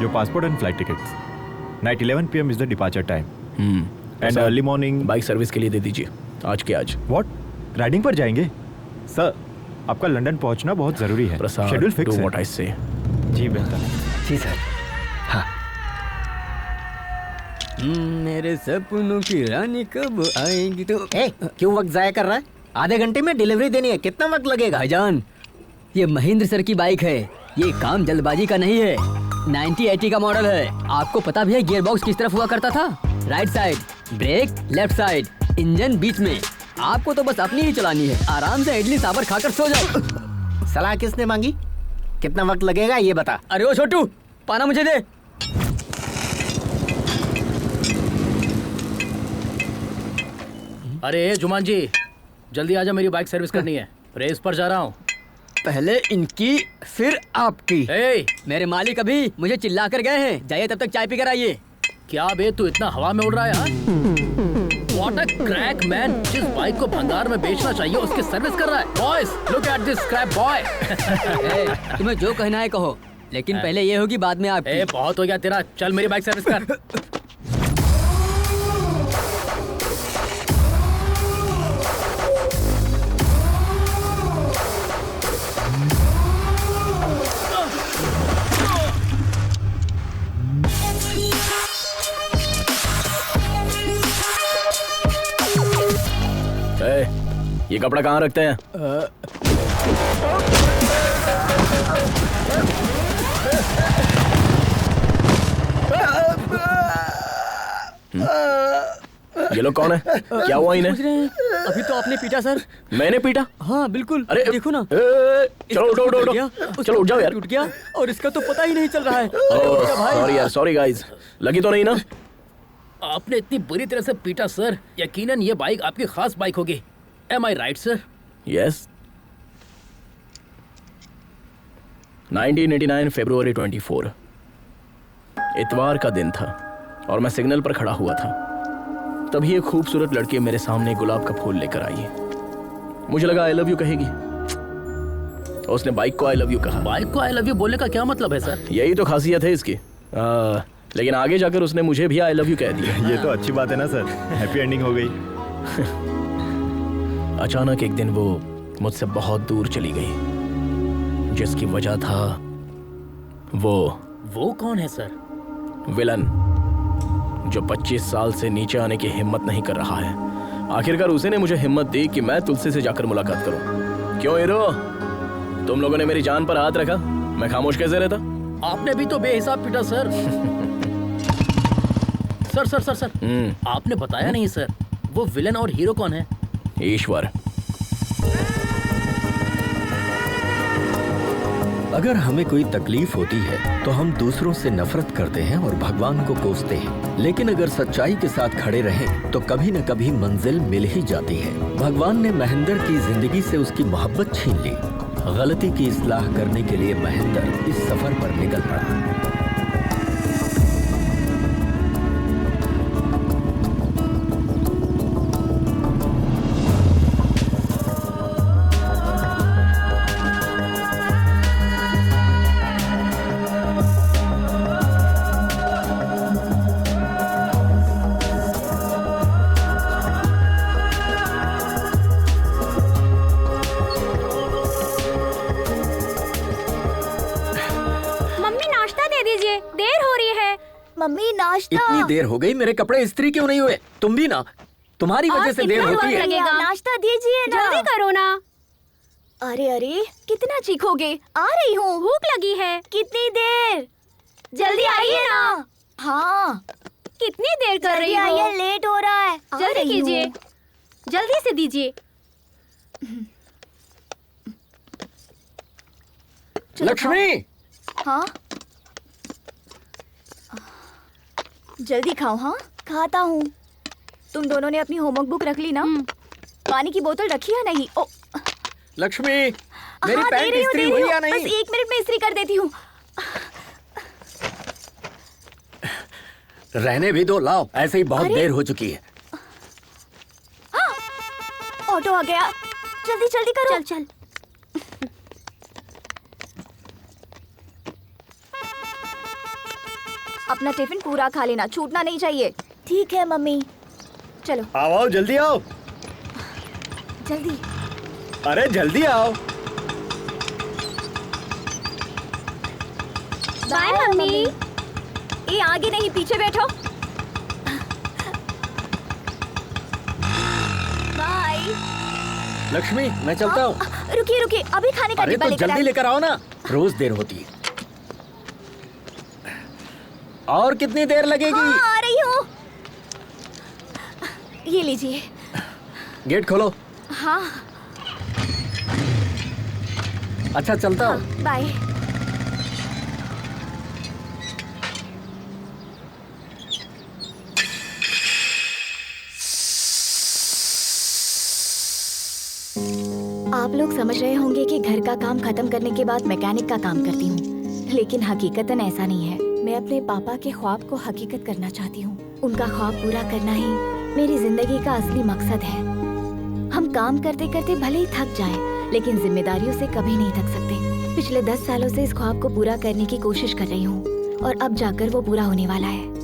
your passport and flight tickets. Night 11 p.m. is the departure time. And early morning. Bike service के लिए दे दीजिए आज के आज। What? राइडिंग पर जाएंगे? सर, आपका लंदन पहुंचना बहुत जरूरी है। शेड्यूल फिक्स है। Do what I say. जी बिल्कुल। जी सर। हाँ। मेरे सपनों की रानी कब आएगी तो। क्यों वक्त जाया कर रहा है? आधे घंटे में डिलीवरी देनी है, कितना वक्त लगेगा? भाईजान, ये महेंद्र सर की बाइक है, ये काम जल्दबाजी का नहीं है। 9080 का मॉडल है। आपको पता भी है गियर बॉक्स किस तरफ हुआ करता था? Right side, brake left side, engine बीच में। आपको तो बस अपनी ही चलानी है। आराम से इडली सांभर खाकर सो जाओ। सलाह किसने मांगी? कितना वक्त लगेगा ये बता। अरे ओ छोटू, पाना मुझे दे। अरे जुमान जी, जल्दी आजा, मेरी बाइक सर्विस करनी है। रेस पर जा रहा हूँ। पहले इनकी फिर आपकी। मेरे मालिक अभी मुझे चिल्ला कर गए हैं, जाइए तब तक चाय पी कर आइए। क्या बे, तू इतना हवा में उड़ रहा है यार? What a crack man! जिस बाइक को भंगार में बेचना चाहिए उसकी सर्विस कर रहा है। Boys, look at this scrap boy! तुम्हें जो कहना है कहो, लेकिन पहले ये होगी बाद में आपकी। बहुत हो गया तेरा, चल मेरी बाइक सर्विस कर। ये कपड़ा कहाँ रखते हैं? ये लोग कौन है? क्या हुआ इन्हें? अभी तो आपने पीटा सर। मैंने पीटा? हाँ बिल्कुल। अरे देखो ना। चलो उठो उठो उठो। चलो उठ जाओ यार। टूट गया और इसका तो पता ही नहीं चल रहा है। सॉरी यार, सॉरी गाइस। लगी तो नहीं ना? आपने इतनी बुरी तरह से पीटा सर। यकीनन ये बाइक आपकी खास बाइक होगी। Am I right, sir? Yes. 1989 फरवरी 24 इतवार का दिन था और मैं सिग्नल पर खड़ा हुआ था। तभी एक खूबसूरत लड़की मेरे सामने गुलाब का फूल लेकर आई। मुझे लगा आई लव यू कहेगी। उसने बाइक को आई लव यू कहा। बाइक को आई लव यू बोलने का क्या मतलब है सर? यही तो खासियत है इसकी। लेकिन आगे जाकर उसने मुझे भी आई लव यू कह दिया। ये तो अच्छी बात है ना सर, हैप्पी एंडिंग हो गई। अचानक एक दिन वो मुझसे बहुत दूर चली गई, जिसकी वजह था वो कौन है सर? विलन, जो 25 साल से नीचे आने की हिम्मत नहीं कर रहा है। आखिरकार उसी ने मुझे हिम्मत दी कि मैं तुलसी से जाकर मुलाकात करूं। क्यों हीरो, तुम लोगों ने मेरी जान पर हाथ रखा, मैं खामोश कैसे रहता? आपने भी तो बेहिसाब पीटा सर। सर आपने बताया नहीं सर, वो विलन और हीरो कौन है? ईश्वर। अगर हमें कोई तकलीफ होती है तो हम दूसरों से नफरत करते हैं और भगवान को कोसते हैं, लेकिन अगर सच्चाई के साथ खड़े रहें तो कभी न कभी मंजिल मिल ही जाती है। भगवान ने महेंद्र की जिंदगी से उसकी मोहब्बत छीन ली। गलती की इस्लाह करने के लिए महेंद्र इस सफर पर निकल पड़ा। मम्मी नाश्ता। इतनी देर हो गई, मेरे कपड़े इस्त्री क्यों नहीं हुए? तुम भी ना, तुम्हारी वजह से देर होती है। नाश्ता दीजिए ना। जल्दी करो ना। अरे अरे कितना चीखोगे? आ रही हूँ। भूख लगी है। कितनी देर? जल्दी आइए ना। हाँ कितनी देर कर रही हो? आइए, लेट हो रहा है। जल्दी कीजिए, जल्दी से दीजिए। लक्ष्मी। हाँ जल्दी खाओ। हाँ खाता हूँ। तुम दोनों ने अपनी होमवर्क बुक रख ली ना? पानी की बोतल रखी है नहीं? ओ लक्ष्मी, मेरी पैंट इस्त्री हुई या नहीं? बस 1 मिनट में इस्त्री कर देती हूँ। रहने भी दो, लाओ, ऐसे ही बहुत देर हो चुकी है। ऑटो आ गया, जल्दी जल्दी करो। चल चल। अपना टिफिन पूरा खा लेना, छूटना नहीं चाहिए। ठीक है मम्मी। चलो आओ जल्दी आओ। जल्दी। अरे जल्दी आओ। Bye mummy. ये आगे नहीं, पीछे बैठो। बाय। लक्ष्मी मैं चलता हूँ। रुकिए रुकिए, अभी खाने का अरे डिब्बा तो लेकर जल्दी आइए। लेकर आओ ना, रोज देर होती है। और कितनी देर लगेगी? हाँ, आ रही हूँ। ये लीजिए। गेट खोलो। हाँ। अच्छा चलता हूँ। बाय। आप लोग समझ रहे होंगे कि घर का काम खत्म करने के बाद मैकेनिक का काम करती हूँ, लेकिन हकीकतन ऐसा नहीं है। मैं अपने पापा के ख्वाब को हकीकत करना चाहती हूँ। उनका ख्वाब पूरा करना ही मेरी जिंदगी का असली मकसद है। हम काम करते करते भले ही थक जाएं, लेकिन जिम्मेदारियों से कभी नहीं थक सकते। पिछले 10 सालों से इस ख्वाब को पूरा करने की कोशिश कर रही हूँ और अब जाकर वो पूरा होने वाला है।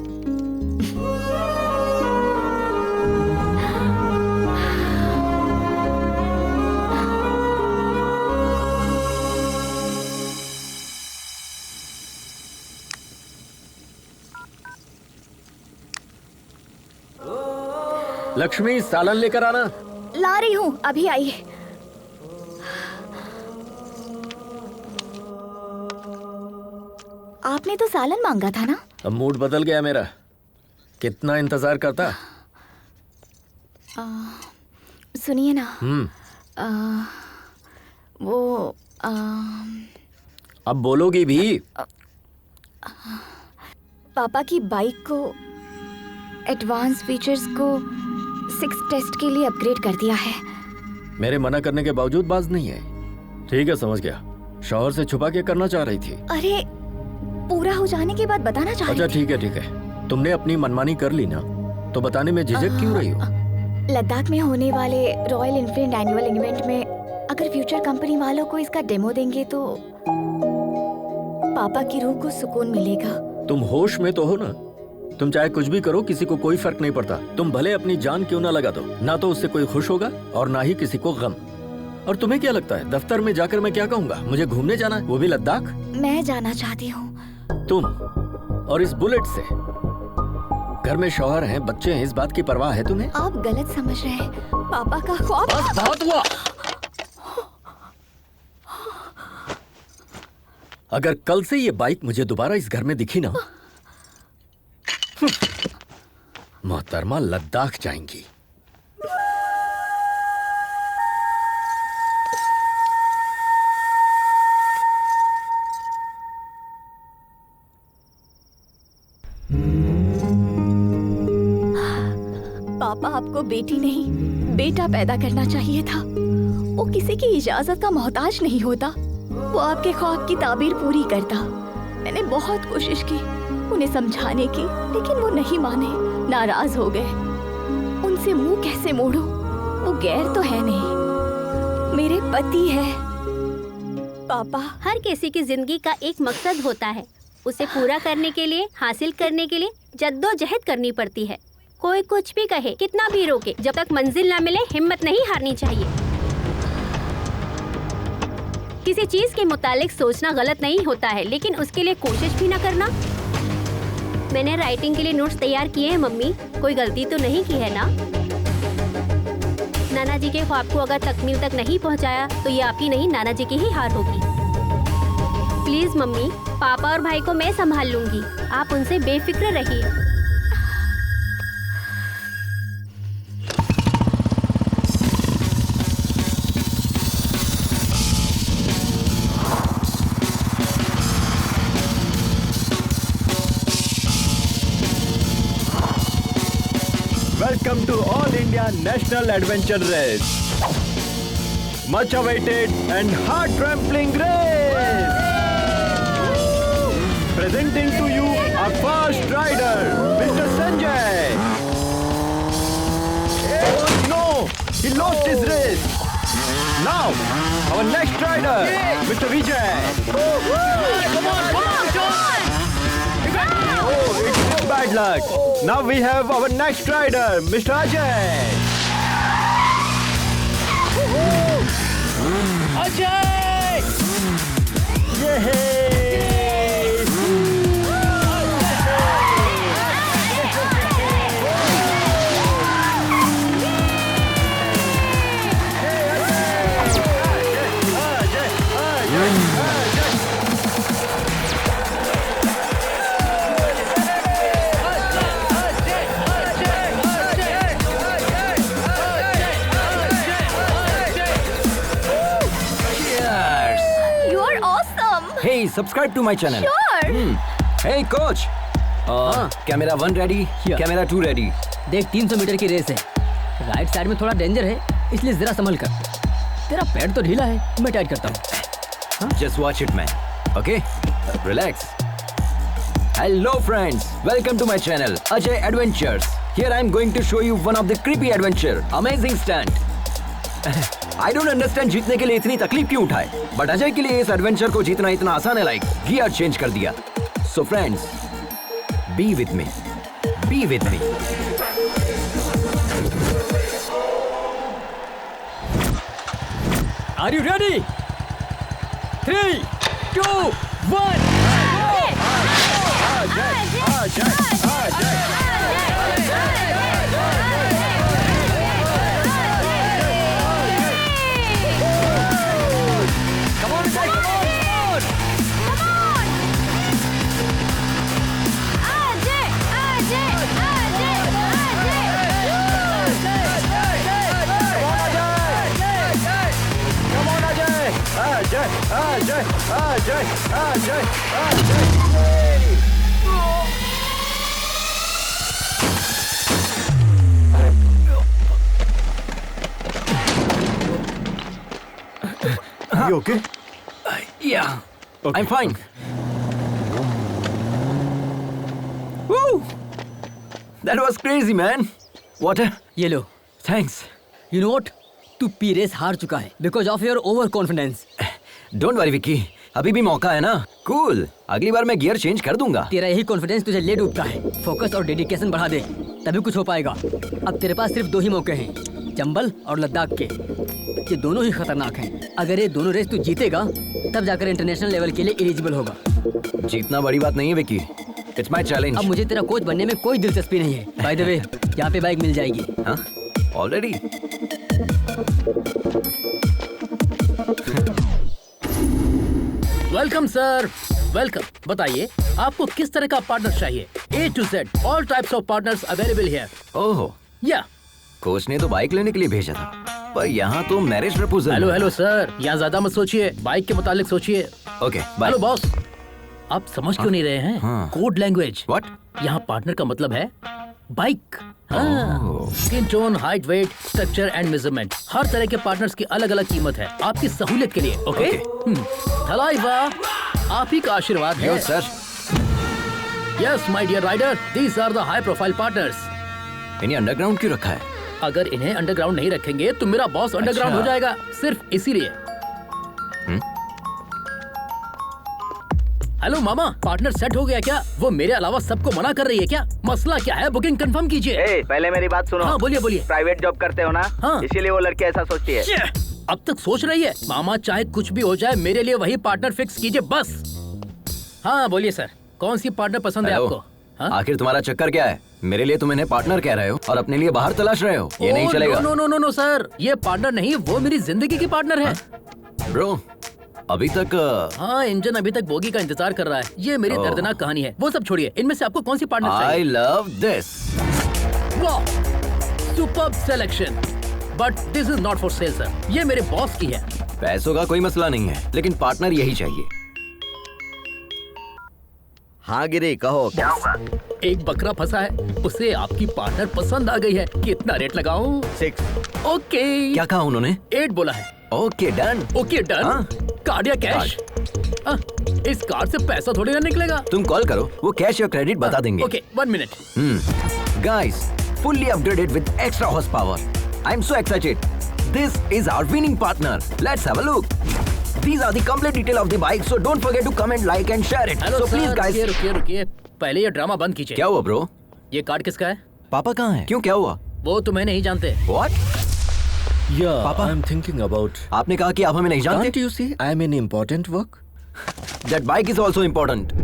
लक्ष्मी सालन लेकर आना। ला रही हूँ, अभी आई। आपने तो सालन मांगा था ना? अब मूड बदल गया मेरा। कितना इंतजार करता। सुनिए ना। वो अब बोलोगी भी? पापा की बाइक को एडवांस फीचर्स को 6 टेस्ट के लिए अपग्रेड कर दिया है। मेरे मना करने के बावजूद बाज नहीं है। ठीक है समझ गया। शौहर से छुपा के करना चाह रही थी। अरे पूरा हो जाने के बाद बताना चाह रही अच्छा थी। ठीक है। तुमने अपनी मनमानी कर ली ना, तो बताने में झिझक क्यों रही हो? लद्दाख में होने वाले रॉयल एनफील्ड एनुअल इवेंट में अगर फ्यूचर कंपनी वालों को इसका डेमो देंगे तो पापा की रूह को सुकून मिलेगा। तुम होश में तो हो ना? तुम चाहे कुछ भी करो, किसी को कोई फर्क नहीं पड़ता। तुम भले अपनी जान क्यों ना लगा दो, ना तो उससे कोई खुश होगा और ना ही किसी को गम। और तुम्हें क्या लगता है दफ्तर में जाकर मैं क्या कहूँगा? मुझे घूमने जाना है, वो भी लद्दाख? मैं जाना चाहती हूँ। तुम और इस बुलेट से? घर में शौहर हैं, बच्चे हैं, इस बात की परवाह है तुम्हें? आप गलत समझ रहे हैं। पापा का ख्वाब। बस बहुत हुआ। अगर कल से ये बाइक मुझे दोबारा इस घर में दिखी ना, मोहतरमा लद्दाख जाएंगी। पापा आपको बेटी नहीं बेटा पैदा करना चाहिए था। वो किसी की इजाजत का मोहताज नहीं होता। वो आपके ख्वाब की ताबीर पूरी करता। मैंने बहुत कोशिश की उन्हें समझाने की, लेकिन वो नहीं माने, नाराज हो गए। उनसे मुंह कैसे मोड़ूं? वो गैर तो है नहीं, मेरे पति है। पापा, हर किसी की जिंदगी का एक मकसद होता है। उसे पूरा करने के लिए, हासिल करने के लिए जद्दोजहद करनी पड़ती है। कोई कुछ भी कहे, कितना भी रोके, जब तक मंजिल ना मिले हिम्मत नहीं हारनी चाहिए। किसी चीज के मुतालिक सोचना गलत नहीं होता है, लेकिन उसके लिए कोशिश भी ना करना। मैंने राइटिंग के लिए नोट्स तैयार किए हैं मम्मी, कोई गलती तो नहीं की है ना? नाना जी के ख्वाब को अगर तकमील तक नहीं पहुंचाया तो ये आपकी नहीं, नाना जी की ही हार होगी। प्लीज मम्मी, पापा और भाई को मैं संभाल लूंगी, आप उनसे बेफिक्र रहिए। Welcome to All India National Adventure Race. Much awaited and heart-trampling race. Presenting to you our first rider, Mr. Sanjay. Oh no, he lost his race. Now, our next rider, Mr. Vijay. Come on, John! Oh, bad luck. Now we have our next rider, Mr. Ajay. Ajay! You're awesome. Hey, subscribe to my channel. Sure. Hey coach. Camera 1 ready, Yeah. Camera 2 ready. देख 300 metre की race है. Right side में थोड़ा danger है, इसलिए जरा संभल कर. तेरा पैर तो ढीला है, मैं टाइट करता हूँ. Just watch it, man. Okay? Relax. Hello, friends. Welcome to my channel, Ajay Adventures. Here I am going to show you one of the creepy adventure. Amazing stunt. I don't understand जीतने के लिए इतनी तकलीफ क्यों उठाए, but Ajay के लिए इस एडवेंचर को जीतना इतना आसान है, like गियर चेंज कर दिया. So friends, be with me. Be with me. Are you ready? 3, 2, 1. You okay? Yeah. Okay. I'm fine. Woo! That was crazy, man. Water? ये लो. Thanks. You know what? तू P race हार चुका है because of your over confidence. Don't worry, Vicky. अभी भी मौका है ना. Cool. अगली बार मैं गियर चेंज कर दूंगा. तेरा यही कॉन्फिडेंस तुझे ले डूबता है. फोकस और डेडिकेशन बढ़ा दे, तभी कुछ हो पाएगा. अब तेरे पास सिर्फ 2 ही मौके हैं, चंबल और लद्दाख के. ये दोनों ही खतरनाक हैं. अगर ये दोनों रेस तू जीतेगा, तब जाकर इंटरनेशनल लेवल के लिए एलिजिबल होगा. जीतना बड़ी बात नहीं है, विक्की. It's my challenge. अब मुझे तेरा कोच बनने में कोई दिलचस्पी नहीं है. बाय द वे, यहाँ पे बाइक मिल जाएगी. हाँ? Already? Welcome sir, welcome. बताइए आपको किस तरह का पार्टनर चाहिए? A to Z, all types of partners available here. ओहो. या कोच ने तो बाइक लेने के लिए भेजा था, पर यहाँ तो मैरिज प्रपोजल. हेलो सर, यहाँ ज्यादा मत सोचिए, बाइक के मुतालिक सोचिए. Okay, bye. हेलो बॉस, आप समझ क्यों नहीं रहे हैं? हाँ. Code language. What? यहाँ पार्टनर का मतलब है bike. Skin tone, height, weight, structure and measurement, हर तरह के पार्टनर्स की अलग अलग कीमत है आपकी सहूलियत के लिए. ओके. थलाइवा, आप ही का आशीर्वाद है. Sir. Yes my dear rider, these are the high profile partners. इन्हें अंडरग्राउंड क्यों रखा है? अगर इन्हें अंडरग्राउंड नहीं रखेंगे तो मेरा बॉस अंडरग्राउंड हो जाएगा, सिर्फ इसीलिए. हेलो मामा, पार्टनर सेट हो गया क्या? वो मेरे अलावा सबको मना कर रही है क्या? मसला क्या है? बुकिंग कंफर्म कीजिए. पहले मेरी बात सुनो. हाँ बोलिए बोलिए. प्राइवेट जॉब करते हो ना? हाँ. इसीलिए वो लड़की ऐसा सोचती है. अब तक सोच रही है. मामा चाहे कुछ भी हो जाए, मेरे लिए वही पार्टनर फिक्स कीजिए बस. हाँ बोलिए सर, कौन सी पार्टनर पसंद है आपको? हाँ? आखिर तुम्हारा चक्कर क्या है? मेरे लिए तुम इन्हें पार्टनर कह रहे हो और अपने लिए बाहर तलाश रहे हो. ये नहीं चलेगा. नो सर, ये पार्टनर नहीं, वो मेरी जिंदगी की पार्टनर है. ब्रो, अभी तक हाँ, इंजन अभी तक बोगी का इंतजार कर रहा है. ये मेरी दर्दनाक कहानी है. वो सब छोड़िए, इनमें से आपको कौन सी पार्टनर चाहिए? I love this. वाह, superb selection. But this is not for sale sir, ये मेरे बॉस की है. पैसों का कोई मसला नहीं है, लेकिन पार्टनर यही चाहिए. हाँ गिरी, कहो क्या होगा? एक बकरा फंसा है, उसे आपकी पार्टनर पसंद आ गई है. कितना रेट लगाऊं? 6. ओके. क्या कहा उन्होंने? 8 बोला है. Okay done. Okay done. हाँ? कार्ड या कैश? इस कार्ड से पैसा थोड़ी ना निकलेगा. तुम कॉल करो, वो कैश या क्रेडिट बता देंगे. Okay, 1 minute. Guys, fully upgraded with extra horsepower. I'm so excited. This is our winning partner. Let's have a look. These are the complete detail of the bike, so don't forget to comment, like and share it. Hello So please guys. रुकिए. पहले ये drama बंद कीजिए। क्या हुआ bro? ये card किसका है? पापा कहाँ हैं? क्यों, क्या हुआ? वो तुम्हें नहीं जानते। What? पापा, I'm thinking about. आपने कहा कि आप हमें नहीं जानते। Can't you see I'm in important work? That bike is also important.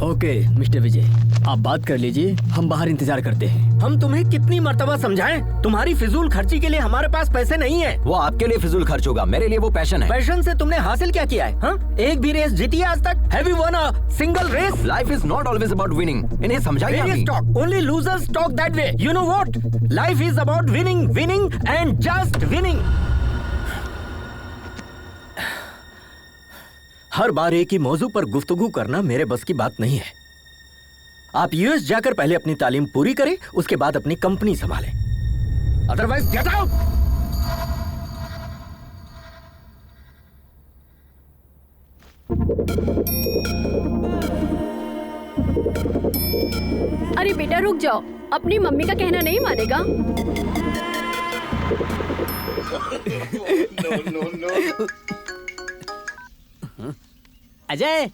Okay mister Vijay, आप बात कर लीजिए, हम बाहर इंतजार करते हैं। हम तुम्हें कितनी मर्तबा समझाएं? तुम्हारी फिजूल खर्ची के लिए हमारे पास पैसे नहीं है। वो आपके लिए फिजूल खर्च होगा, मेरे लिए वो पैशन है। पैशन से तुमने हासिल क्या किया है? हाँ? एक भी रेस जीती है आज तक? Have you won a single race? Life is not always about winning. इन्हें समझाइए Various अभी। talk. Only losers talk that way. You know what? Life is about winning, winning and just winning. हर बार एक ही मौजू पर गुफ्तगू करना मेरे बस की बात नहीं है। आप यूएस जाकर पहले अपनी तालीम पूरी करें, उसके बाद अपनी कंपनी संभालें। Otherwise get out. अरे बेटा रुक जाओ, अपनी मम्मी का कहना नहीं मानेगा। अजय,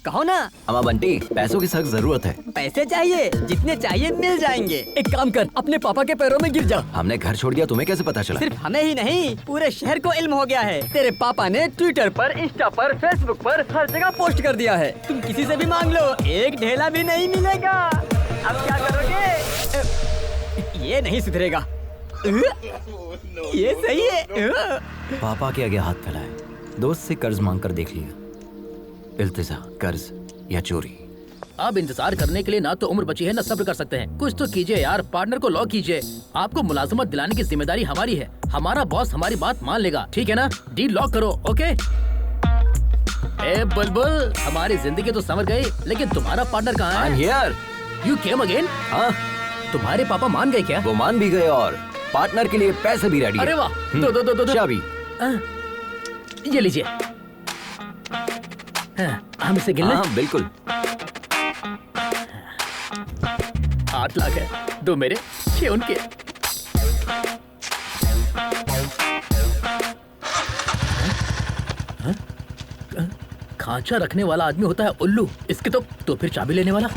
कहो ना। अम्मा बंटी, पैसों की सख्त जरूरत है। पैसे चाहिए, जितने चाहिए मिल जाएंगे। एक काम कर, अपने पापा के पैरों में गिर जा। हमने घर छोड़ दिया, तुम्हें कैसे पता चला? सिर्फ हमें ही नहीं, पूरे शहर को इल्म हो गया है। तेरे पापा ने ट्विटर पर, इंस्टा पर, फेसबुक पर हर जगह पोस्ट कर दिया है। तुम किसी से भी मांग लो, एक ढेला भी नहीं मिलेगा। अब क्या करोगे? ये नहीं सुधरेगा। ये सही है। पापा के आगे हाथ फैलाए, दोस्त से कर्ज मांग कर देख लिया। इल्तिजा, कर्ज या चोरी। अब इंतजार करने के लिए ना तो उम्र बची है ना सब्र कर सकते हैं। कुछ तो कीजिए यार, पार्टनर को लॉक कीजिए। आपको मुलाजमत दिलाने की जिम्मेदारी हमारी है। हमारा बॉस हमारी बात मान लेगा, ठीक है ना? डील लॉक करो, ओके? ए बुलबुल, हमारी जिंदगी तो संवर गई, लेकिन तुम्हारा पार्टनर कहाँ है? I'm here. You came again? हाँ, तुम्हारे पापा मान गए क्या? वो मान भी गए और पार्टनर के लिए पैसे भी रेडी है। अरे वाह, दो चाबी। ये लीजिए। हम इसे गिन लें? हाँ, बिल्कुल। 8 लाख है, 2 मेरे, 6 उनके। खांचा रखने वाला आदमी होता है उल्लू, इसके तो फिर चाबी लेने वाला।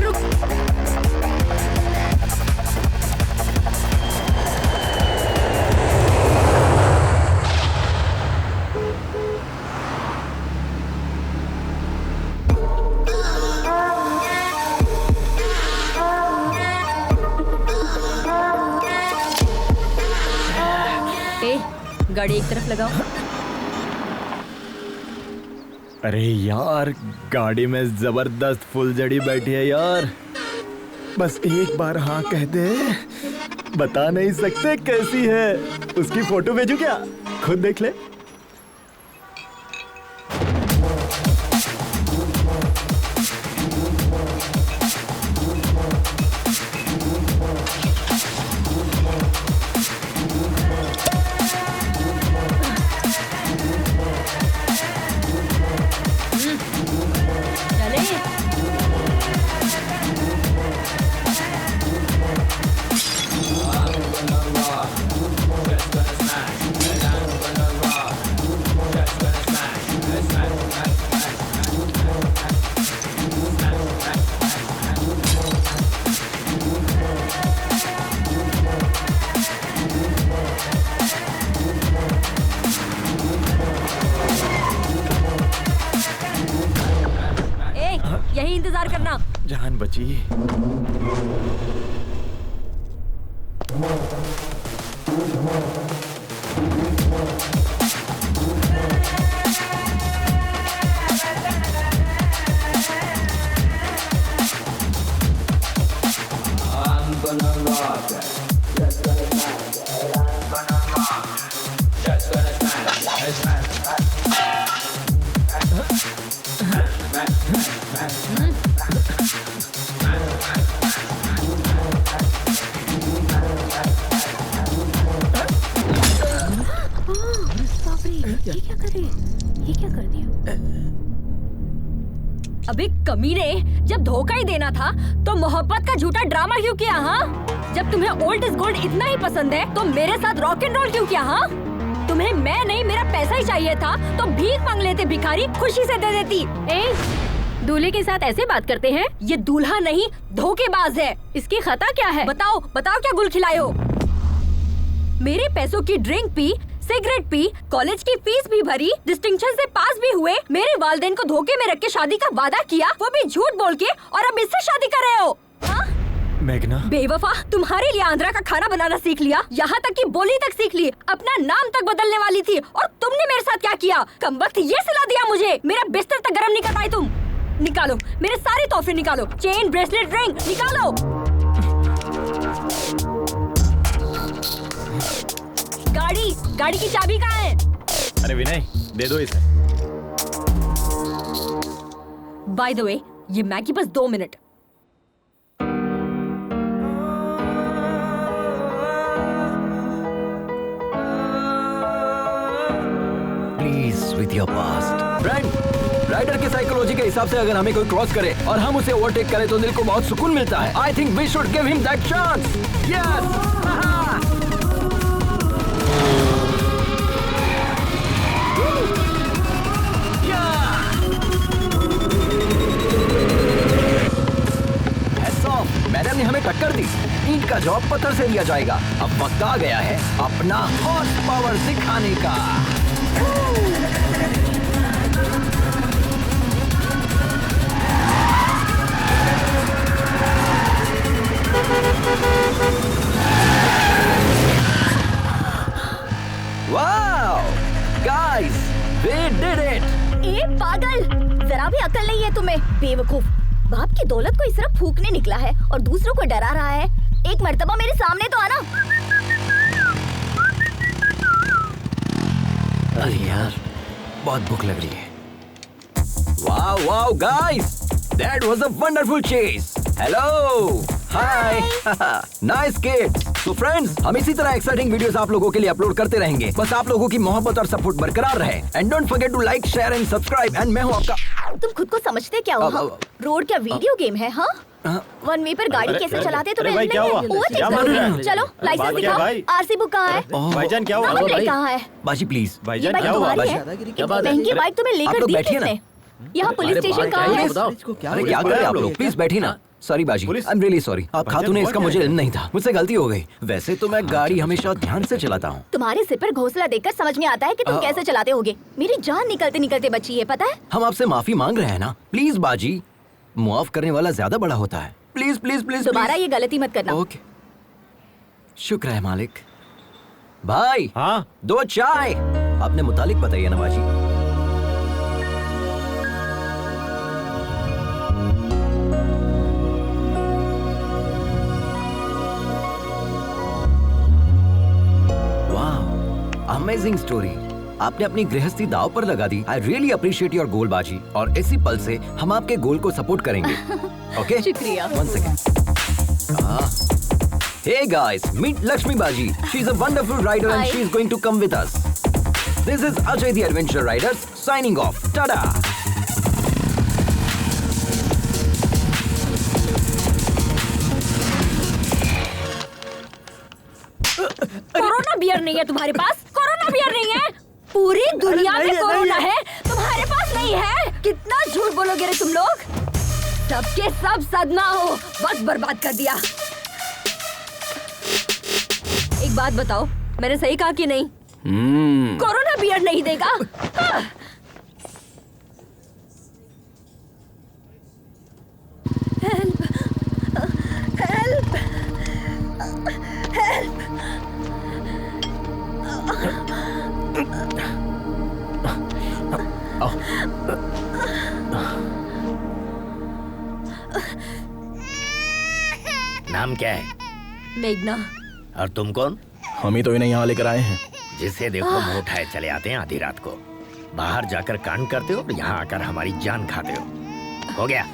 रुक। गाड़ी एक तरफ लगाओ। अरे यार, गाड़ी में जबरदस्त फुलझड़ी बैठी है यार। बस एक बार हाँ कह दे, बता नहीं सकते कैसी है। उसकी फोटो भेजू क्या? खुद देख ले। यही इंतजार करना। जान बची। अबे कमीने, जब धोखा ही देना था तो मोहब्बत का झूठा ड्रामा क्यों किया? हाँ, जब तुम्हें ओल्ड इज गोल्ड इतना ही पसंद है तो मेरे साथ रॉक एंड रोल क्यों किया? हाँ, तुम्हें मैं नहीं मेरा पैसा ही चाहिए था तो भीख मांग लेते भिखारी, खुशी से दे देती। दूल्हे के साथ ऐसे बात करते हैं? ये दूल्हा नहीं धोखेबाज है। इसकी खता क्या है? बताओ बताओ क्या गुल खिलाए हो? मेरे पैसों की drink P, cigarette P, college की फीस भी भरी, डिस्टिंक्शन से पास भी हुए, मेरे वालिदैन को धोखे में रख के शादी का वादा किया, वो भी झूठ बोल के, और अब इससे शादी कर रहे हो। हाँ? मेघना, बेवफा, तुम्हारे लिए आंध्रा का खाना बनाना सीख लिया, यहाँ तक कि बोली तक सीख ली, अपना नाम तक बदलने वाली थी, और तुमने मेरे साथ क्या किया? कमबख्त ये सिला दिया मुझे, मेरा बिस्तर तक गर्म नहीं कर पाई तुम। निकालो मेरे सारे तोहफे, निकालो, चेन, ब्रेसलेट, रिंग निकालो। गाड़ी की चाबी कहाँ है? अरे विनय, दे दो इसे। बाय द वे, ये मैगी बस 2 minute. Please with your past. Friend, rider की साइकोलॉजी के हिसाब से अगर हमें कोई क्रॉस करे और हम उसे ओवरटेक करें तो दिल को बहुत सुकून मिलता है। I think we should give him that chance. Yes. Madam ने हमें टक्कर दी, ईंट का जॉब पत्थर से लिया जाएगा। अब वक्त आ गया है अपना हॉर्स पावर दिखाने का। Wow guys, we did it. ए पागल, जरा भी अकल नहीं है तुम्हें, बेवकूफ। बाप की दौलत को इस तरह फूकने निकला है और दूसरों को डरा रहा है। एक मर्तबा मेरे सामने तो आना। अरे यार, बहुत भूख लग रही है। Wow wow guys, that was a wonderful chase. Hello, hi, nice kid. तो फ्रेंड्स, हम इसी तरह एक्साइटिंग वीडियोस आप लोगों के लिए अपलोड करते रहेंगे। बस आप लोगों की मोहब्बत और सपोर्ट बरकरार रहे। And don't forget to like, share and subscribe. And मैं हूं आपका। तुम खुद को समझते क्या हो? हाँ? रोड क्या वीडियो गेम है? हाँ, वन वे पर गाड़ी कैसे चलाते तो भाई क्या हुआ? क्या मार रहे हैं? चलो लाइसेंस दिखाओ। आरसी बुक कहाँ है? भाईजान क्या हुआ? नंबर प्लेट कहाँ है? बाजी प्लीज। भाईजान क्या हुआ? महंगी बाइक तुम्हें लेकर दी किसने? यहाँ पुलिस स्टेशन कहाँ है? अरे क्या कर रहे हैं आप लोग? प्लीज बैठिए ना। सॉरी बाजी, आई एम रियली सॉरी। आप खातून, इसका मुझे इल्म नहीं था, मुझसे गलती हो गई। वैसे तो मैं गाड़ी हमेशा ध्यान से चलाता हूँ। तुम्हारे सिर पर घोंसला देखकर समझ में आता है कि तुम कैसे चलाते होगे। मेरी जान निकलते निकलते बची है, पता है? हम आपसे माफी मांग रहे हैं ना। प्लीज बाजी, मुआफ करने वाला ज्यादा बड़ा होता है। प्लीज प्लीज प्लीज दोबारा ये गलती मत करना। ओके, शुक्र है मालिक। भाई, हाँ? 2 चाय। अपने मुतालिक बताइए ना बाजी। Amazing story. आपने अपनी गृहस्थी दाव पर लगा दी। I really appreciate your goal बाजी। और इसी पल से हम आपके गोल को सपोर्ट करेंगे। ओके, शुक्रिया। 1 second. Hey guys, meet Lakshmi बाजी। She is a wonderful rider and she is going to come with us. This is Ajay the adventure riders signing off. Tata. Corona beer नहीं है तुम्हारे पास? कोरोना बियर नहीं है? पूरी दुनिया में कोरोना है, तुम्हारे पास नहीं है? कितना झूठ बोलोगे रे तुम लोग? सबके सब सदमा हो, वक्त बर्बाद कर दिया। एक बात बताओ, मैंने सही कहा कि नहीं? कोरोना बियर नहीं देगा? Help, help, help. नाम क्या है? मेघना। और तुम कौन? हम ही तो इन्हें यहाँ लेकर आए हैं। जिसे देखो मुंह उठाए चले आते हैं आधी रात को। बाहर जाकर कांड करते हो और यहाँ आकर हमारी जान खाते हो गया?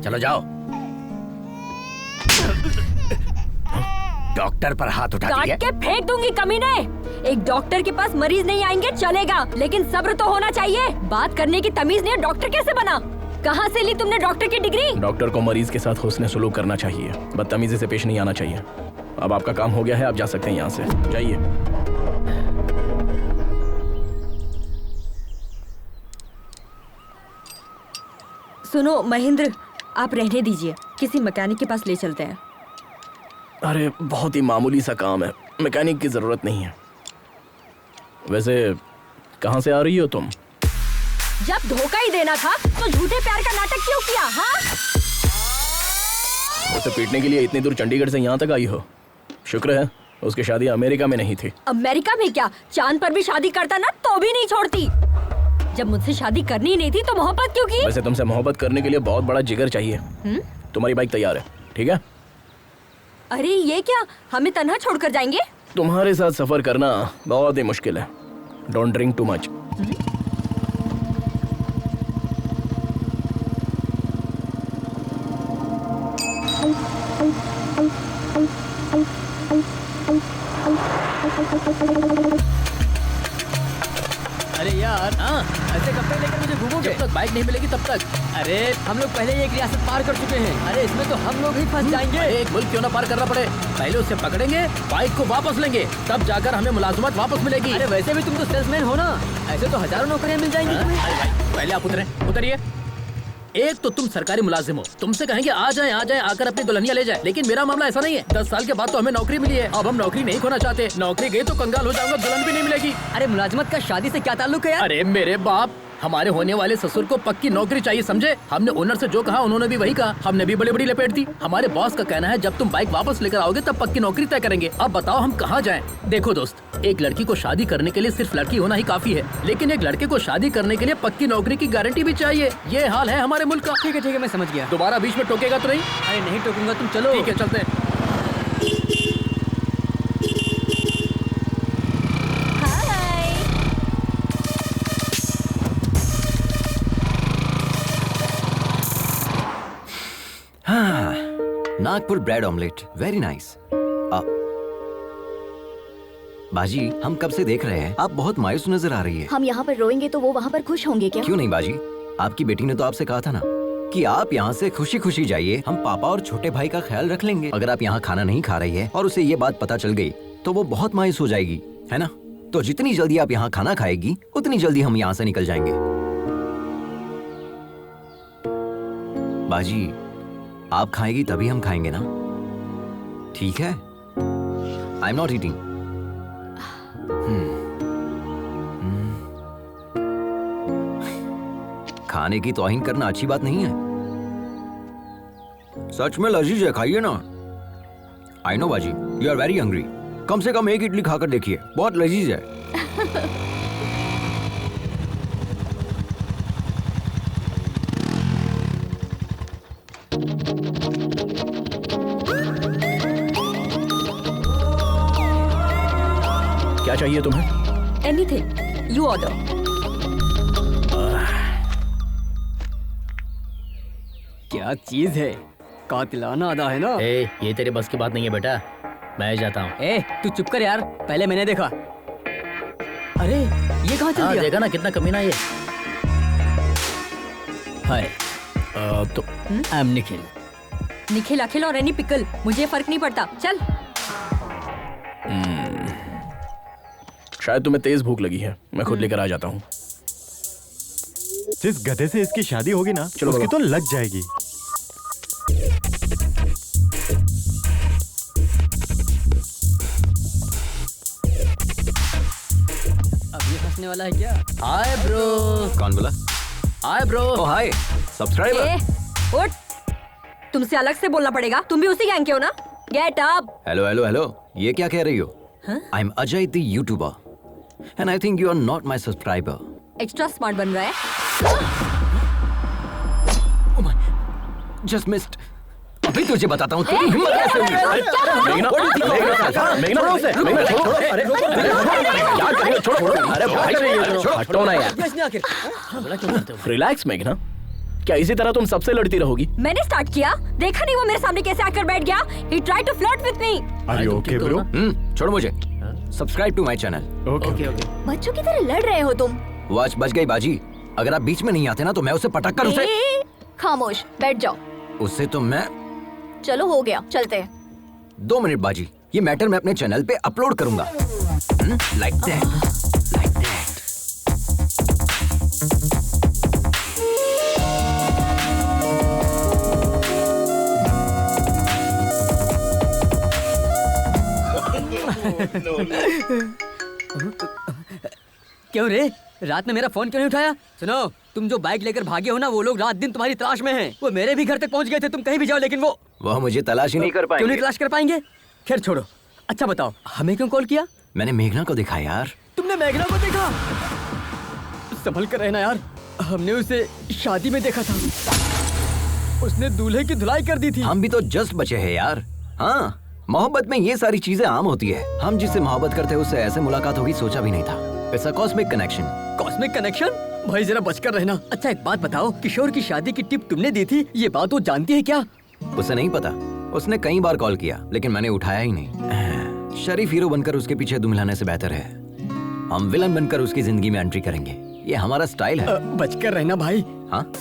चलो जाओ। डॉक्टर पर हाथ उठा दिया। काट के फेंक दूंगी कमीने। एक डॉक्टर के पास मरीज नहीं आएंगे चलेगा, लेकिन सब्र तो होना चाहिए। बात करने की तमीज नहीं है, डॉक्टर कैसे बना? कहाँ से ली तुमने डॉक्टर की डिग्री? डॉक्टर को मरीज के साथ हुस्न सलूक करना चाहिए, बदतमीजी से पेश नहीं आना चाहिए। अब आपका काम हो गया है, आप जा सकते हैं यहाँ से, जाइए। सुनो महेंद्र, आप रहने दीजिए, किसी मैकेनिक के पास ले चलते हैं। अरे बहुत ही मामूली सा काम है, मैकेनिक की जरूरत नहीं है। वैसे कहाँ से आ रही हो तुम? जब धोखा ही देना था तो झूठे प्यार का नाटक क्यों किया? हाँ, उसे पीटने के लिए इतनी दूर चंडीगढ़ से यहाँ तक आई हो। शुक्र है उसकी शादी अमेरिका में नहीं थी। अमेरिका में क्या, चांद पर भी शादी करता ना तो भी नहीं छोड़ती। जब मुझसे शादी करनी ही नहीं थी तो मोहब्बत क्यों की? वैसे तुमसे मोहब्बत करने के लिए बहुत बड़ा जिगर चाहिए। तुम्हारी बाइक तैयार है, ठीक है? अरे ये क्या, हमें तन्हा छोड़कर जाएंगे? तुम्हारे साथ सफर करना बहुत ही मुश्किल है। Don't drink too much. अरे यार, हाँ, ऐसे कपड़े लेकर मुझे घूमोगे? जब तक बाइक नहीं मिलेगी तब तक। अरे हम लोग पहले ही एक रियासत पार कर चुके हैं। अरे इसमें तो हम लोग ही फंस जाएंगे। एक मुल्क क्यों ना पार करना पड़े, पहले उसे पकड़ेंगे, बाइक को वापस लेंगे, तब जाकर हमें मुलाजमत वापस मिलेगी। अरे वैसे भी तुम तो सेल्समैन हो ना, ऐसे तो हजारों नौकरियां मिल जाएंगी तुम्हें। अरे भाई पहले आप उतरिए। एक तो तुम सरकारी मुलाजिम हो, तुमसे कहेंगे आ जाएं आकर अपनी दुल्हनिया ले जाए, लेकिन मेरा मामला ऐसा नहीं है। 10 साल के बाद तो हमें नौकरी मिली है, अब हम नौकरी नहीं खोना चाहते। नौकरी गई तो कंगाल हो जाऊंगा, दुल्हन भी नहीं मिलेगी। अरे मुलाजमत का शादी से क्या ताल्लुक है यार? अरे मेरे बाप, हमारे होने वाले ससुर को पक्की नौकरी चाहिए, समझे? हमने ओनर से जो कहा उन्होंने भी वही कहा, हमने भी बड़ी बड़ी लपेट दी। हमारे बॉस का कहना है जब तुम बाइक वापस लेकर आओगे तब पक्की नौकरी तय करेंगे। अब बताओ हम कहाँ जाएं? देखो दोस्त, एक लड़की को शादी करने के लिए सिर्फ लड़की होना ही काफी है, लेकिन एक लड़के को शादी करने के लिए पक्की नौकरी की गारंटी भी चाहिए। ये हाल है हमारे मुल्क का। ठीक है मैं समझ गया। दोबारा बीच में टोकेगा तो नहीं? अरे नहीं टोकूंगा, तुम चलो। ठीक है, चलते हैं। Nagpur bread omelette, very nice. बाजी, हम कब से देख रहे हैं, आप बहुत मायूस नजर आ रही है। हम यहाँ पर रोएंगे तो वो वहाँ पर खुश होंगे क्या? क्यों नहीं बाजी, आपकी बेटी ने तो आपसे कहा था ना कि आप यहाँ से खुशी खुशी जाइए, हम पापा और छोटे भाई का ख्याल रख लेंगे। अगर आप यहाँ खाना नहीं खा रही है और उसे ये बात पता चल गई तो वो बहुत मायूस हो जाएगी, है ना? तो जितनी जल्दी आप यहाँ खाना खाएगी उतनी जल्दी हम यहाँ से निकल जाएंगे। बाजी, आप खाएगी तभी हम खाएंगे ना, ठीक है? I am not eating. खाने की तौहीन करना अच्छी बात नहीं है। सच में लजीज है, खाइए ना। आई नो बाजी, यू आर वेरी हंग्री। कम से कम एक इडली खाकर देखिए, बहुत लजीज है। क्या चाहिए तुम्हें? Anything, you order. क्या चीज है, कातिलाना अदा है ना। ये तेरे बस की बात नहीं है बेटा, मैं जाता हूँ। तू चुप कर यार, पहले मैंने देखा। अरे ये कहाँ चल गया? देखा ना कितना कमीना ये। हाय, तो आई एम निखिल। निखिल, अखिल और एनी पिकल, मुझे फर्क नहीं पड़ता, चल। शायद तुम्हें तेज भूख लगी है, मैं खुद लेकर आ जाता हूँ। जिस गधे से इसकी शादी होगी ना, चलो उसकी तो लग जाएगी। अब ये फंसने वाला है क्या? Hi bro. कौन बोला? Hi bro. ओ हाय सब्सक्राइबर। उठ, तुमसे अलग से बोलना पड़ेगा, तुम भी उसी गैंग के हो ना? Get up. Hello hello hello, ये क्या कह रही हो? I am Ajay the YouTuber and I think you are not my subscriber. Extra smart बन रहा है। Just missed. अभी तुझे बताता हूँ तेरी हिम्मत कैसे हुई। हटो ना यार। रिलैक्स मेघना, क्या इसी तरह तुम सबसे लड़ती रहोगी? मैंने स्टार्ट किया, देखा नहीं वो मेरे सामने कैसे आकर बैठ गया। He tried to flirt with me. Are you okay, bro? छोड़ मुझे। Subscribe to my channel. Okay. बच्चों की तरह लड़ रहे हो तुम। वॉच बच गई बाजी। अगर आप बीच में नहीं आते ना तो मैं उसे पटक कर उसे। खामोश बैठ जाओ। उससे तो मैं। चलो हो गया, चलते हैं। 2 मिनट बाजी, ये मैटर मैं अपने चैनल पे अपलोड करूंगा। Like that. क्यों रे, रात में मेरा फोन क्यों नहीं उठाया? सुनो, तुम जो बाइक लेकर भागे हो ना, वो लोग रात दिन तुम्हारी तलाश में हैं। वो मेरे भी घर तक पहुंच गए थे, तुम कहीं भी जाओ, लेकिन वो मुझे तलाश ही नहीं कर पाएंगे। क्यों नहीं तलाश कर पाएंगे? खैर छोड़ो, अच्छा बताओ, हमें क्यों कॉल किया? मैंने मेघना को देखा यार। तुमने मेघना को देखा? संभल कर रहना यार, हमने उसे शादी में देखा था, उसने दूल्हे की धुलाई कर दी थी। हम भी तो जस्ट बचे हैं यार। हाँ, मोहब्बत में ये सारी चीजें आम होती है। हम जिससे मोहब्बत करते हैं उससे ऐसे मुलाकात होगी सोचा भी नहीं था। It's a cosmic connection. Cosmic connection? भाई जरा बचकर रहना। अच्छा एक बात बताओ, किशोर की शादी की टिप तुमने दी थी, ये बात वो जानती है क्या? उसे नहीं पता, उसने कई बार कॉल किया लेकिन मैंने उठाया ही नहीं। शरीफ हीरो बनकर उसके पीछे दुम हिलाने से बेहतर है हम विलन बनकर उसकी जिंदगी में एंट्री करेंगे। ये हमारा स्टाइल है। बचकर रहना भाई। हाँ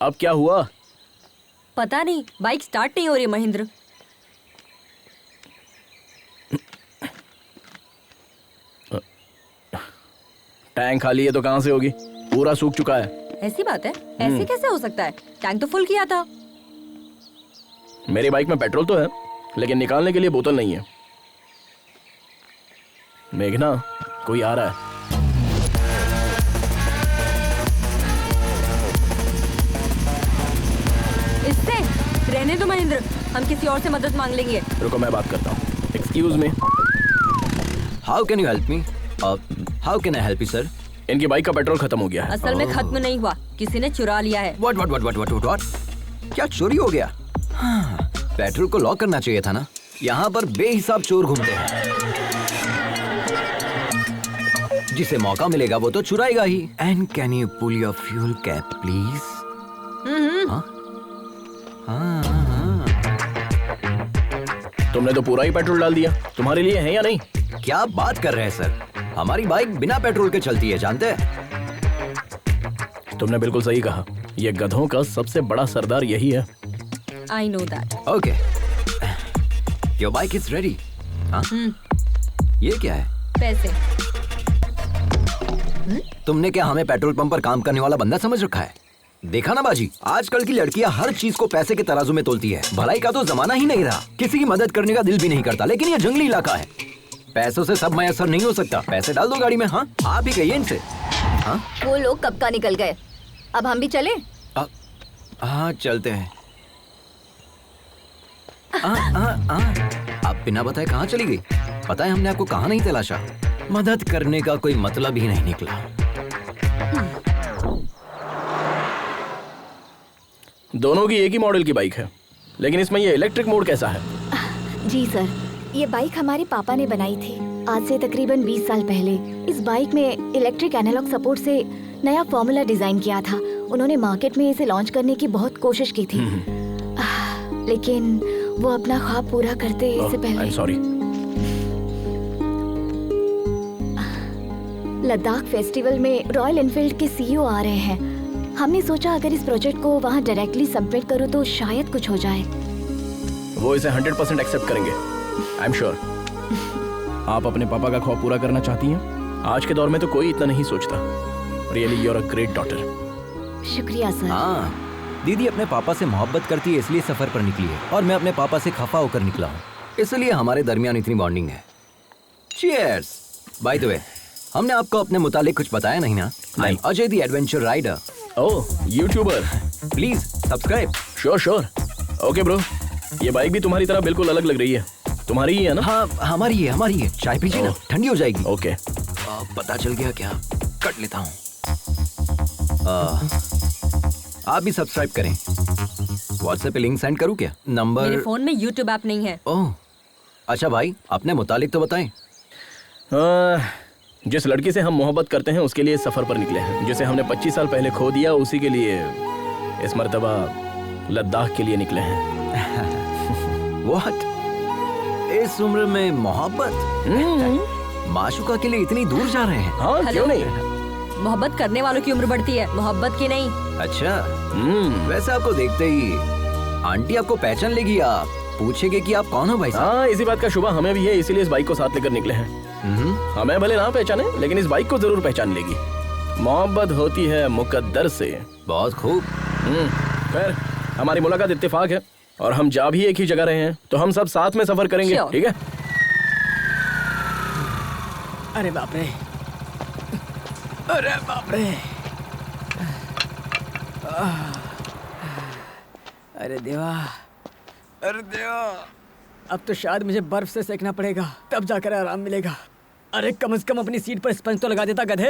अब क्या हुआ? पता नहीं, बाइक स्टार्ट नहीं हो रही महेंद्र। टैंक खाली है तो कहां से होगी? पूरा सूख चुका है। ऐसी बात है? ऐसे कैसे हो सकता है? टैंक तो फुल किया था। मेरी बाइक में पेट्रोल तो है, लेकिन निकालने के लिए बोतल नहीं है। मेघना, कोई आ रहा है। इससे रहने दो महेंद्र, हम किसी और से मदद मांग लेंगे। रुको मैं बात करता हूँ। Excuse me, how can you help me? How can I help you sir? इनकी बाइक का पेट्रोल खत्म हो गया है। असल में खत्म नहीं हुआ, किसी ने चुरा लिया है। व्हाट? क्या चोरी हो गया? हाँ, पेट्रोल को लॉक करना चाहिए था ना। यहाँ पर बेहिसाब चोर घूमते हैं, जिसे मौका मिलेगा वो तो चुराएगा ही। And can you pull your fuel cap please? तुमने तो पूरा ही पेट्रोल डाल दिया, तुम्हारे लिए है या नहीं? क्या बात कर रहे हैं सर, हमारी बाइक बिना पेट्रोल के चलती है, जानते हैं? तुमने बिल्कुल सही कहा, ये गधों का सबसे बड़ा सरदार यही है। I know that. Okay. Your bike is ready. हाँ? ये क्या है? पैसे। तुमने क्या हमें पेट्रोल पंप पर काम करने वाला बंदा समझ रखा है? देखा ना बाजी, आजकल की लड़कियां हर चीज को पैसे के तराजू में तोलती है। भलाई का तो जमाना ही नहीं रहा, किसी की मदद करने का दिल भी नहीं करता। लेकिन ये जंगली इलाका है, पैसों से सब मैसर नहीं हो सकता। पैसे डाल दो गाड़ी में। हाँ, आप ही कहिए इनसे। हाँ? वो लोग कब का निकल गए, अब हम भी चले? हाँ चलते हैं। आप बिना बताए कहाँ चली गई? पता है हमने आपको कहाँ नहीं तलाशा। मदद करने का कोई मतलब ही नहीं निकला। दोनों की एक ही मॉडल की बाइक है, लेकिन इसमें ये इलेक्ट्रिक मोड कैसा है? जी सर, ये बाइक हमारे पापा ने बनाई थी आज से तकरीबन 20 साल पहले। इस बाइक में इलेक्ट्रिक एनालॉग सपोर्ट से नया फॉर्मूला डिजाइन किया था। उन्होंने मार्केट में इसे लॉन्च करने की बहुत कोशिश की थी, लेकिन वो अपना ख्वाब पूरा करते इससे पहले। सॉरी। लद्दाख फेस्टिवल में रॉयल एनफील्ड के सीईओ आ रहे हैं। हमने सोचा अगर इस प्रोजेक्ट को वहाँ डायरेक्टली सबमिट करूँ तो शायद कुछ हो जाए। वो इसे 100% एक्सेप्ट करेंगे, आई एम श्योर। आप अपने पापा का ख्वाब पूरा करना चाहती हैं? आज के दौर में तो कोई इतना नहीं सोचता। Really you are a great daughter. शुक्रिया सर। हाँ, दीदी अपने पापा से मोहब्बत करती है इसलिए सफर पर निकली है, और मैं अपने पापा से खफा होकर निकला हूँ, इसलिए हमारे दरमियान इतनी बॉन्डिंग है। चीयर्स। बाय द वे, हमने आपको अपने मुतालिक कुछ बताया नहीं ना? I am Ajay the adventure rider. Oh, YouTuber. Please subscribe. Sure. Okay bro, ये बाइक भी तुम्हारी तरह बिल्कुल अलग लग रही है। तुम्हारी ही है ना? हाँ, हमारी है। चाय पीजिए ना, ठंडी हो जाएगी। ओके। पता चल गया क्या? कट लेता हूँ। आप भी सब्सक्राइब करें। व्हाट्सएप पे लिंक सेंड करूँ क्या? नंबर? मेरे फोन में यूट्यूब ऐप नहीं है। ओह, अच्छा भाई, अपने मुतालिक तो बताएं। जिस लड़की से हम मोहब्बत करते हैं उसके लिए सफर पर निकले हैं। जिसे हमने 25 साल पहले खो दिया, उसी के लिए इस मर्तबा लद्दाख के लिए निकले हैं। What? इस उम्र में मोहब्बत? माशुका के लिए इतनी दूर जा रहे हैं? हाँ, क्यों नहीं? मोहब्बत करने वालों की उम्र बढ़ती है, मोहब्बत की नहीं। अच्छा। वैसे आपको देखते ही आंटी आपको पहचान लेगी। आप पूछेंगे कि आप कौन हो भाई साहब? हाँ, इसी बात का शुबा हमें भी है, इसीलिए इस बाइक को साथ लेकर निकले हैं। हमें भले ना पहचाने, लेकिन इस बाइक को जरूर पहचान लेगी। मोहब्बत होती है मुकद्दर से। बहुत खूब। खैर, हमारी मुलाकात इत्तेफाक है और हम जा भी एक ही जगह रहे हैं, तो हम सब साथ में सफर करेंगे, ठीक है? अरे बाप रे, अरे बाप रे, अरे देवा, अरे देवा, अब तो शायद मुझे बर्फ से सेकना पड़ेगा, तब जाकर आराम मिलेगा। अरे कम से कम अपनी सीट पर स्पंज तो लगा देता गधे।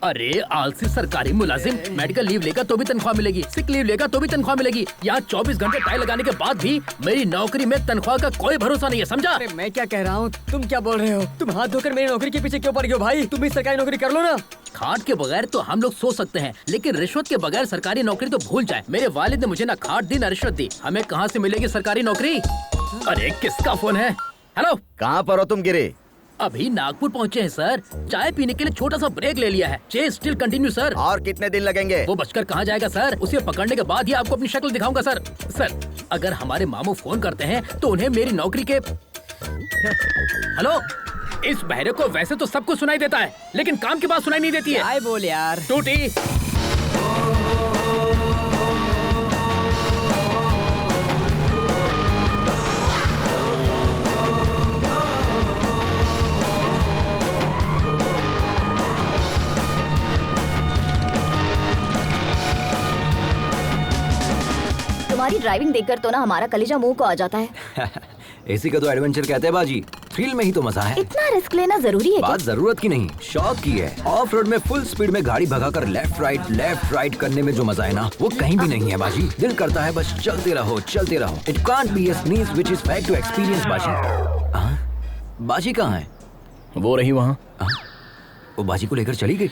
अरे आलसी सरकारी मुलाजिम, मेडिकल लीव लेगा तो भी तनख्वाह मिलेगी, सिक लीव लेगा तो भी तनख्वाह मिलेगी। यहाँ 24 घंटे टाई लगाने के बाद भी मेरी नौकरी में तनख्वाह का कोई भरोसा नहीं है, समझा? अरे मैं क्या कह रहा हूँ, तुम क्या बोल रहे हो? तुम हाथ धोकर मेरी नौकरी के पीछे क्यों पड़ गए हो भाई? तुम भी सरकारी नौकरी कर लो ना। खाट के बगैर तो हम लोग सो सकते हैं, लेकिन रिश्वत के बगैर सरकारी नौकरी तो भूल जाए। मेरे वालिद ने मुझे ना खाट दी ना रिश्वत दी, हमें कहाँ से मिलेगी सरकारी नौकरी? अरे किसका फोन है? हेलो, कहाँ पर हो तुम गिरे? अभी नागपुर पहुँचे हैं सर, चाय पीने के लिए छोटा सा ब्रेक ले लिया है। Chase still continue sir. और कितने दिन लगेंगे? वो बचकर कहाँ जाएगा सर, उसे पकड़ने के बाद ही आपको अपनी शक्ल दिखाऊंगा सर। सर, अगर हमारे मामू फोन करते हैं तो उन्हें मेरी नौकरी के... हेलो, इस बहरे को वैसे तो सब कुछ सुनाई देता है, लेकिन काम की बात सुनाई नहीं देती है। आए बोल यार। टूटी। तुम्हारी ड्राइविंग देखकर तो ना हमारा कलेजा मुंह को आ जाता है। इसी का तो एडवेंचर कहते हैं बाजी, थ्रिल में ही तो मजा है। इतना रिस्क लेना जरूरी है क्या? बात जरूरत की नहीं, शौक की है। ऑफ रोड में फुल स्पीड में गाड़ी भगाकर लेफ्ट राइट करने में जो मजा है ना, वो कहीं भी नहीं है बाजी। दिल करता है बस चलते रहो चलते रहो। It can't be a sneeze which is fact to experience बाजी। बाजी कहाँ है? वो रही वहाँ। वो बाजी को लेकर चली गई।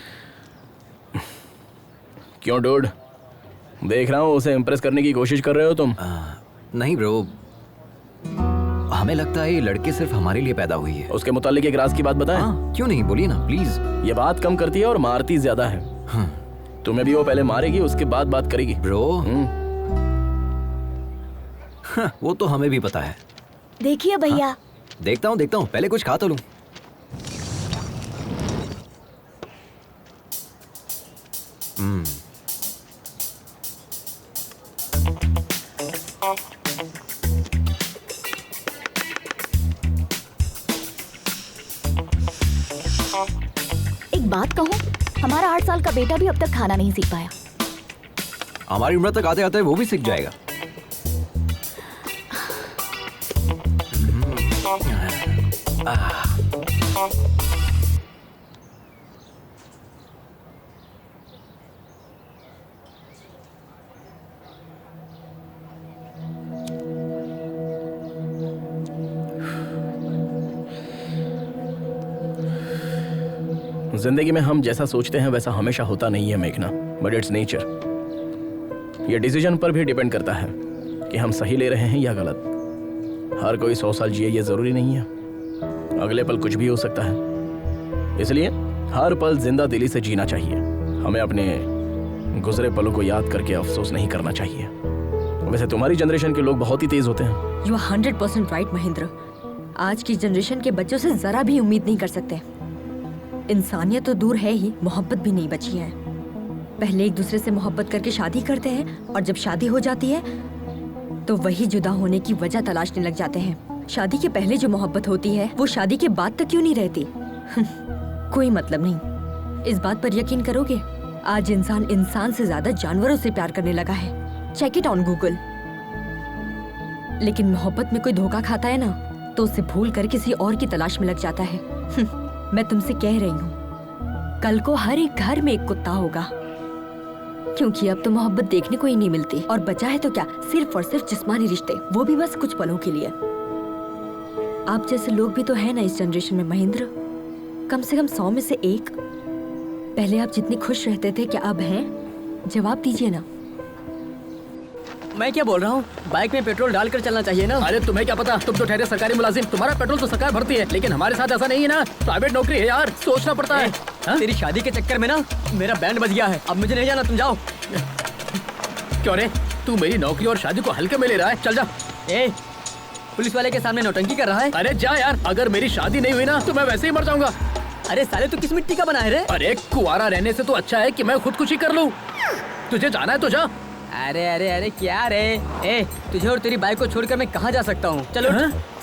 क्यों डूड, देख रहा हूँ उसे इम्प्रेस करने की कोशिश कर रहे हो तुम? नहीं ब्रो, हमें लगता है ये लड़की सिर्फ हमारे लिए पैदा हुई है। उसके मुतालिक एक राज की बात बताएं? क्यों नहीं, बोलिए ना प्लीज। ये बात कम करती है और मारती ज्यादा है। तुम्हें भी वो पहले मारेगी, उसके बाद बात करेगी। ब्रो, वो तो हमें भी पता है। देखिए भैया। देखता हूँ पहले कुछ खा तो लूं। एक बात कहूँ, हमारा 8 साल का बेटा भी अब तक खाना नहीं सीख पाया। हमारी उम्र तक आते आते वो भी सीख जाएगा। जिंदगी में हम जैसा सोचते हैं वैसा हमेशा होता नहीं है मेघना, बट इट्स नेचर। ये डिसीजन पर भी डिपेंड करता है कि हम सही ले रहे हैं या गलत। हर कोई 100 साल जिए ये जरूरी नहीं है, अगले पल कुछ भी हो सकता है। इसलिए हर पल जिंदा दिली से जीना चाहिए। हमें अपने गुजरे पलों को याद करके अफसोस नहीं करना चाहिए। वैसे तुम्हारी जनरेशन के लोग बहुत ही तेज होते हैं। You are 100% right Mahendra. आज की जनरेशन के बच्चों से जरा भी उम्मीद नहीं कर सकते। इंसानियत तो दूर है ही, मोहब्बत भी नहीं बची है। पहले एक दूसरे से मोहब्बत करके शादी करते हैं और जब शादी हो जाती है तो वही जुदा होने की वजह तलाशने लग जाते हैं। शादी के पहले जो मोहब्बत होती है वो शादी के बाद तक क्यों नहीं रहती? कोई मतलब नहीं। इस बात पर यकीन करोगे, आज इंसान से ज्यादा जानवरों से प्यार करने लगा है। Check it on Google. लेकिन मोहब्बत में कोई धोखा खाता है ना, तो उसे भूल कर किसी और की तलाश में लग जाता है। मैं तुमसे कह रही हूँ, कल को हर एक घर में एक कुत्ता होगा, क्योंकि अब तो मोहब्बत देखने को ही नहीं मिलती। और बचा है तो क्या, सिर्फ और सिर्फ जिस्मानी रिश्ते, वो भी बस कुछ पलों के लिए। आप जैसे लोग भी तो है ना इस जनरेशन में महेंद्र, कम से कम 100 में से एक। पहले आप जितने खुश रहते थे, क्या अब हैं? जवाब दीजिए ना। मैं क्या बोल रहा हूँ, बाइक में पेट्रोल डालकर चलना चाहिए ना। अरे तुम्हें क्या पता, तुम तो ठहरे सरकारी मुलाजिम, तुम्हारा पेट्रोल तो सरकार भरती है, लेकिन हमारे साथ ऐसा नहीं है ना। प्राइवेट नौकरी है यार, सोचना पड़ता है। तेरी शादी के चक्कर में ना मेरा बैंड बज गया है, अब मुझे नहीं जाना, तुम जाओ। क्यों रे, तू मेरी नौकरी और शादी को हल्के में ले रहा है? चल जा। पुलिस वाले के सामने नौटंकी कर रहा है। अरे जा यार, अगर मेरी शादी नहीं हुई ना तो मैं वैसे ही मर जाऊंगा। अरे साले तू किस मिट्टी का बना है रे? अरे कुंवारा रहने से तो अच्छा है कि मैं खुदकुशी कर लूं। तुझे जाना है तो जा। अरे अरे अरे क्या रे? ए तुझे और तेरी बाइक को छोड़कर मैं कहाँ जा सकता हूँ? चलो।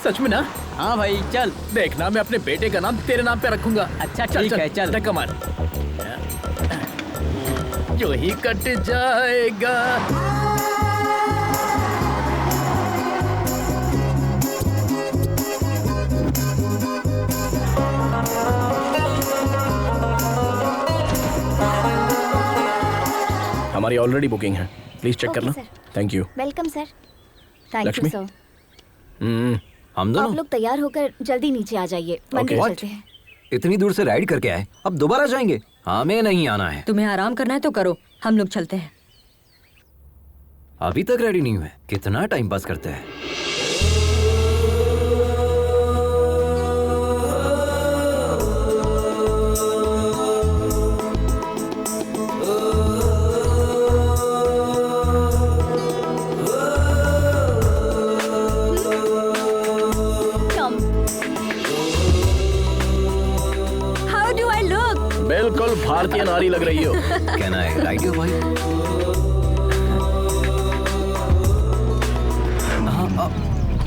सच में ना? हाँ भाई चल। देखना मैं अपने बेटे का नाम तेरे नाम पे रखूंगा। अच्छा ठीक है चल। कमाल जो ही कट जाएगा। हमारी ऑलरेडी बुकिंग है, प्लीज चेक करना। Thank you. Welcome sir. Thank you Lakshmi? Sir. हम दोनों आप लोग तैयार होकर जल्दी नीचे आ जाइए, मंदिर What? चलते हैं। इतनी दूर से राइड करके आए, अब दोबारा जाएंगे? हमें नहीं आना है। तुम्हें आराम करना है तो करो, हम लोग चलते हैं। अभी तक रेडी नहीं हुए, कितना टाइम पास करते हैं। How do I look? बिल्कुल भारतीय नारी लग रही हो। कहना है राइड हो भाई।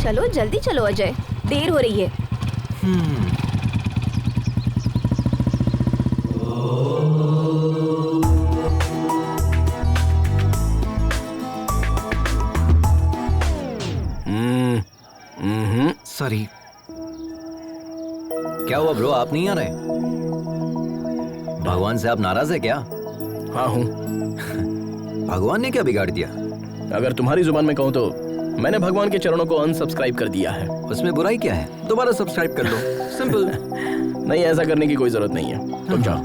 चलो जल्दी चलो अजय, देर हो रही है। सॉरी। क्या हुआ ब्रो, आप नहीं आ रहे? भगवान से आप नाराज है क्या? हाँ हूँ। भगवान ने क्या बिगाड़ दिया? अगर तुम्हारी जुबान में कहूँ तो मैंने भगवान के चरणों को अनसब्सक्राइब कर दिया है। उसमें बुराई क्या है? दोबारा सब्सक्राइब कर लो, सिंपल। नहीं, ऐसा करने की कोई जरूरत नहीं है, तुम जाओ।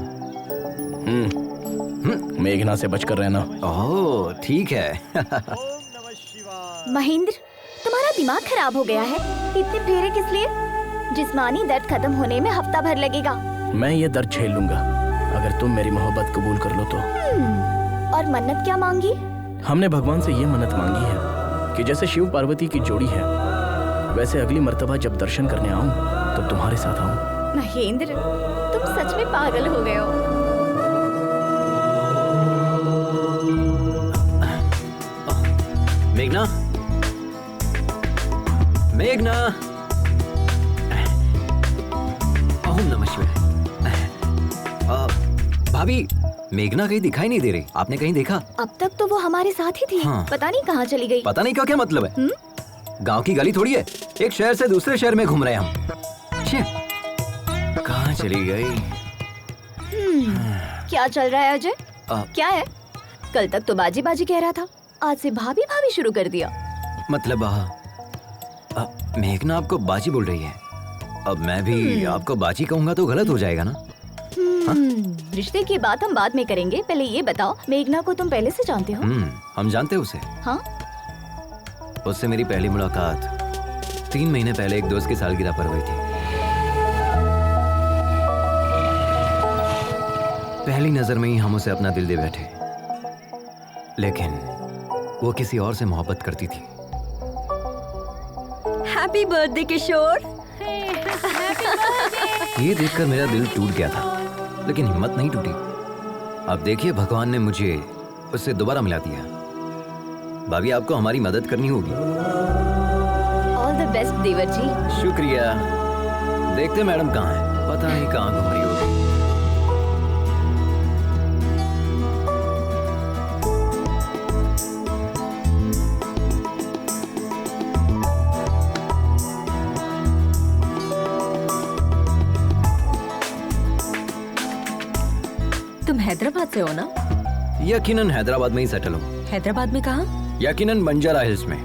मेघना से बचकर रहना। ओह ठीक है। महेंद्र, तुम्हारा दिमाग खराब हो गया है। इतने फेरे किस लिए? जिस्मानी दर्द खत्म होने में हफ्ता भर लगेगा। मैं ये दर्द झेल लूंगा अगर तुम मेरी मोहब्बत कबूल कर लो तो। और मन्नत क्या मांगी? हमने भगवान से ये मन्नत मांगी है कि जैसे शिव पार्वती की जोड़ी है वैसे अगली मर्तबा जब दर्शन करने आऊं तो तुम्हारे साथ आऊं। महेंद्र, तुम सच में पागल हो गए हो। मेघना, मेघना, ओम नमः शिवाय। भाभी, मेघना कहीं दिखाई नहीं दे रही, आपने कहीं देखा? अब तक तो वो हमारे साथ ही थी। हाँ। पता नहीं कहाँ चली गई। पता नहीं का क्या मतलब है? गांव की गली थोड़ी है, एक शहर से दूसरे शहर में घूम रहे हैं हम। कहाँ चली गई? क्या चल रहा है अजय? क्या है? कल तक तो बाजी बाजी कह रहा था, आज से भाभी भाभी शुरू कर दिया। मतलब मेघना आपको बाजी बोल रही है, अब मैं भी आपको बाजी कहूंगा तो गलत हो जाएगा ना? रिश्ते की बात हम बाद में करेंगे, पहले ये बताओ मेघना को तुम पहले से जानते हो? हम जानते हैं उसे। हाँ? उससे मेरी पहली मुलाकात 3 महीने पहले एक दोस्त की सालगिरह पर हुई थी। पहली नजर में ही हम उसे अपना दिल दे बैठे, लेकिन वो किसी और से मोहब्बत करती थी। हैप्पी बर्थडे किशोर। ये देखकर मेरा दिल टूट गया था, लेकिन हिम्मत नहीं टूटी। अब देखिए भगवान ने मुझे उससे दोबारा मिला दिया। भाभी, आपको हमारी मदद करनी होगी। ऑल द बेस्ट देवर जी। शुक्रिया। देखते मैडम कहाँ है, पता नहीं कहाँ घूम रही होगी। तुम हैदराबाद से हो ना? यकीनन हैदराबाद में ही सेटल हूँ। हैदराबाद में कहाँ? यकीनन बंजारा हिल्स में।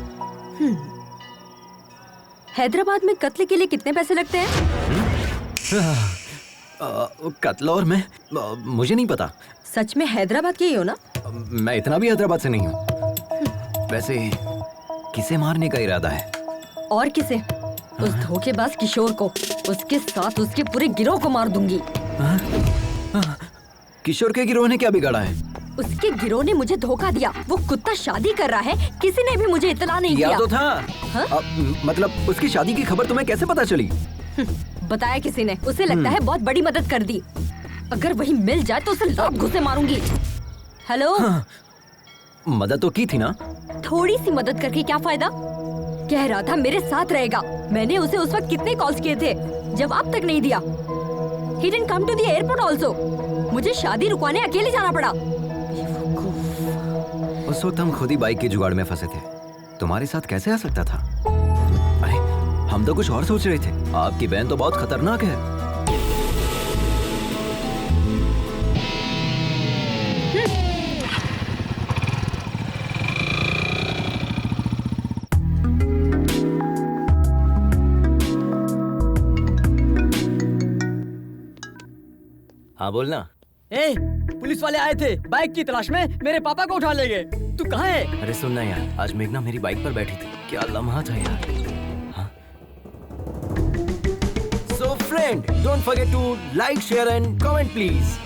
हैदराबाद में कत्ल के लिए कितने पैसे लगते हैं? कत्ल और मैं मुझे नहीं पता। सच में हैदराबाद के ही हो ना? मैं इतना भी हैदराबाद से नहीं हूँ। वैसे किसे मारने का इरादा है? और किसे? उस धोखेबाज किशोर को, उसके साथ उसके पूरे गिरोह को मार दूंगी। किशोर के गिरोह ने क्या बिगाड़ा है? उसके गिरोह ने मुझे धोखा दिया। वो कुत्ता शादी कर रहा है, किसी ने भी मुझे इत्तला नहीं किया किया। तो था। हाँ? मतलब उसकी शादी की खबर तुम्हें कैसे पता चली? बताया किसी ने। उसे लगता है बहुत बड़ी मदद कर दी। अगर वही मिल जाए तो उसे लात घुसे मारूंगी। हेलो। हाँ, मदद तो की थी ना? थोड़ी सी मदद करके क्या फायदा? कह रहा था मेरे साथ रहेगा। मैंने उसे उस वक्त कितने कॉल्स किए थे, जवाब तक नहीं दिया। He didn't come to the airport also. मुझे शादी रुकवाने अकेले जाना पड़ा। उस वक्त हम खुद ही बाइक के जुगाड़ में फंसे थे। तुम्हारे साथ कैसे आ सकता था? अरे हम तो कुछ और सोच रहे थे। आपकी बहन तो बहुत खतरनाक है। हाँ बोलना। ए, पुलिस वाले आए थे बाइक की तलाश में, मेरे पापा को उठा ले गए। तू कहाँ है? अरे सुनना यार, आज मेघना मेरी बाइक पर बैठी थी। क्या लम्हा था यार। हाँ? So friend, don't forget to like, share and comment please.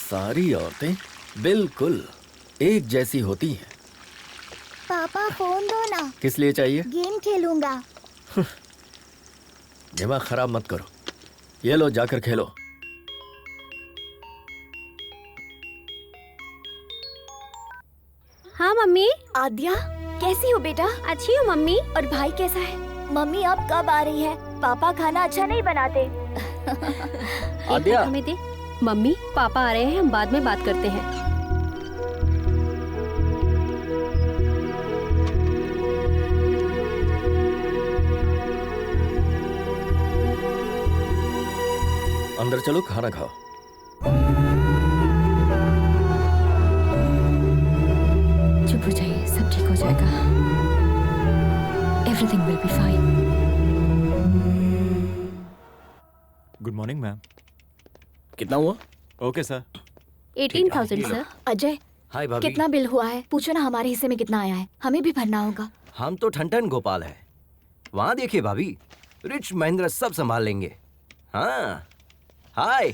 सारी औरतें बिल्कुल एक जैसी होती हैं। पापा फोन दो ना। किस लिए चाहिए? गेम खेलूंगा। दिमाग खराब मत करो। ये लो, जाकर खेलो। हाँ मम्मी। आद्या कैसी हो बेटा? अच्छी हूँ मम्मी। और भाई कैसा है? मम्मी अब कब आ रही है? पापा खाना अच्छा नहीं बनाते। आद्या हमें दे। मम्मी पापा आ रहे हैं, हम बाद में बात करते हैं। अंदर चलो, खाना खाओ। चुप हो जाइए, सब ठीक हो जाएगा। Everything will be fine. Good morning ma'am. कितना हुआ? Okay sir. 18,000 सर। अजय हाय भाभी। कितना बिल हुआ है? पूछो ना हमारे हिस्से में कितना आया है, हमें भी भरना होगा। हम तो ठन गोपाल है। वहाँ देखिए भाभी, रिच महेंद्र सब संभाल लेंगे। हाँ। Hi,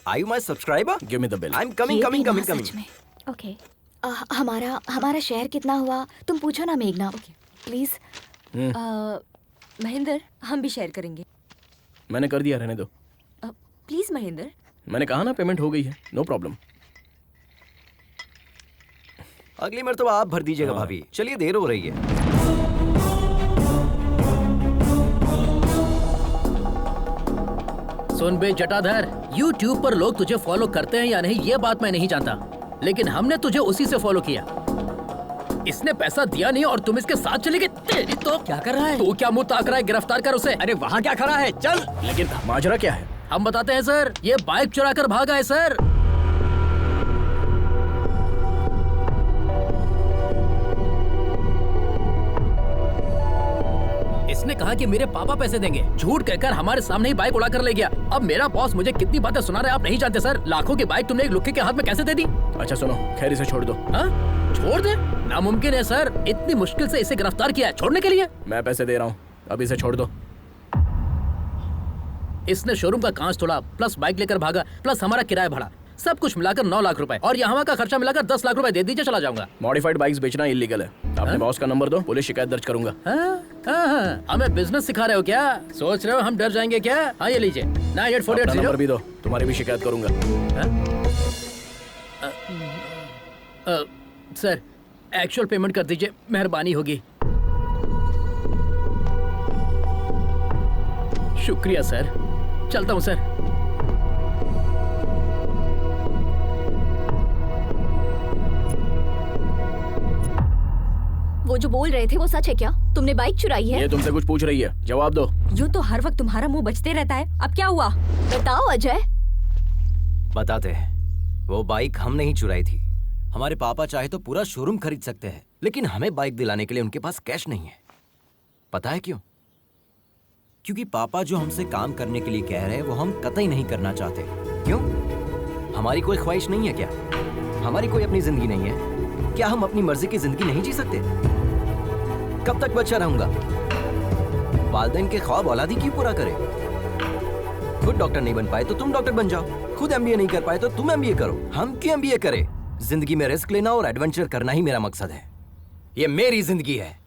are you my subscriber? Give me the bill. I am coming coming coming such coming. में। ओके। हमारा शेयर कितना हुआ तुम पूछो ना मेघना। प्लीज। महेंद्र, हम भी शेयर करेंगे। मैंने कर दिया, रहने दो। प्लीज महेंद्र। मैंने कहा ना पेमेंट हो गई है, नो प्रॉब्लम। अगली मर्तबा आप भर दीजिएगा भाभी। चलिए देर हो रही है। सुन बे जटाधर, YouTube पर लोग तुझे फॉलो करते हैं या नहीं ये बात मैं नहीं जानता, लेकिन हमने तुझे उसी से फॉलो किया। इसने पैसा दिया नहीं और तुम इसके साथ चले गए। तेरी तो क्या कर रहा है? तू क्या मुंह ताक रहा है? गिरफ्तार कर उसे। अरे वहाँ क्या खड़ा है? चल। लेकिन माजरा क्या है? हम बताते हैं सर, ये बाइक चुरा कर भागा है सर। इसने कहा कि मेरे पापा पैसे देंगे, झूठ कहकर हमारे सामने ही बाइक उड़ा कर ले गया। अब मेरा बॉस मुझे कितनी बातें सुना रहा है आप नहीं जानते सर। लाखों की बाइक तुमने एक लुक्के के हाथ में कैसे दे दी? अच्छा सुनो, खैर इसे छोड़ दो। हाँ? छोड़ दे? नामुमकिन है सर, इतनी मुश्किल से इसे गिरफ्तार किया है, छोड़ने के लिए? मैं पैसे दे रहा हूँ, अब इसे छोड़ दो। इसने शोरूम का कांच तोड़ा, प्लस बाइक लेकर भागा, प्लस हमारा किराया भरा, सब कुछ मिलाकर 9 लाख रुपए, और यहाँ का खर्चा मिलाकर 10 लाख रुपए दे दीजिए, चला जाऊंगा। मॉडिफाइड बाइक्स बेचना इलीगल है। अपने बॉस का नंबर दो, पुलिस शिकायत दर्ज करूंगा। हाँ, हमें बिजनेस सिखा रहे हो क्या? सोच रहे हो हम डर जाएंगे क्या? हाँ ये लीजिए 9848 नंबर भी दो, तुम्हारी भी शिकायत करूंगा। सर एक्चुअल पेमेंट कर दीजिए, मेहरबानी होगी। शुक्रिया सर, चलता हूँ सर। वो जो बोल रहे थे वो सच है क्या? तुमने बाइक चुराई है? ये तुमसे कुछ पूछ रही है, जवाब दो। यूँ तो हर वक्त तुम्हारा मुंह बचते रहता है, अब क्या हुआ? बताओ अजय। बताते हैं। वो बाइक हम नहीं चुराई थी। हमारे पापा चाहे तो पूरा शोरूम खरीद सकते हैं, लेकिन हमें बाइक दिलाने के लिए उनके पास कैश नहीं है। पता है क्यों? क्योंकि पापा जो हमसे काम करने के लिए कह रहे हैं वो हम कतई नहीं करना चाहते। क्यों? हमारी कोई ख्वाहिश नहीं है क्या? हमारी कोई अपनी जिंदगी नहीं है क्या? हम अपनी मर्जी की जिंदगी नहीं जी सकते? कब तक बच्चा रहूंगा? वालिदैन के ख्वाब औलादी क्यों पूरा करे? खुद डॉक्टर नहीं बन पाए तो तुम डॉक्टर बन जाओ, खुद एमबीए नहीं कर पाए तो तुम एमबीए करो। हम क्यों एमबीए करें? जिंदगी में रिस्क लेना और एडवेंचर करना ही मेरा मकसद है। ये मेरी जिंदगी है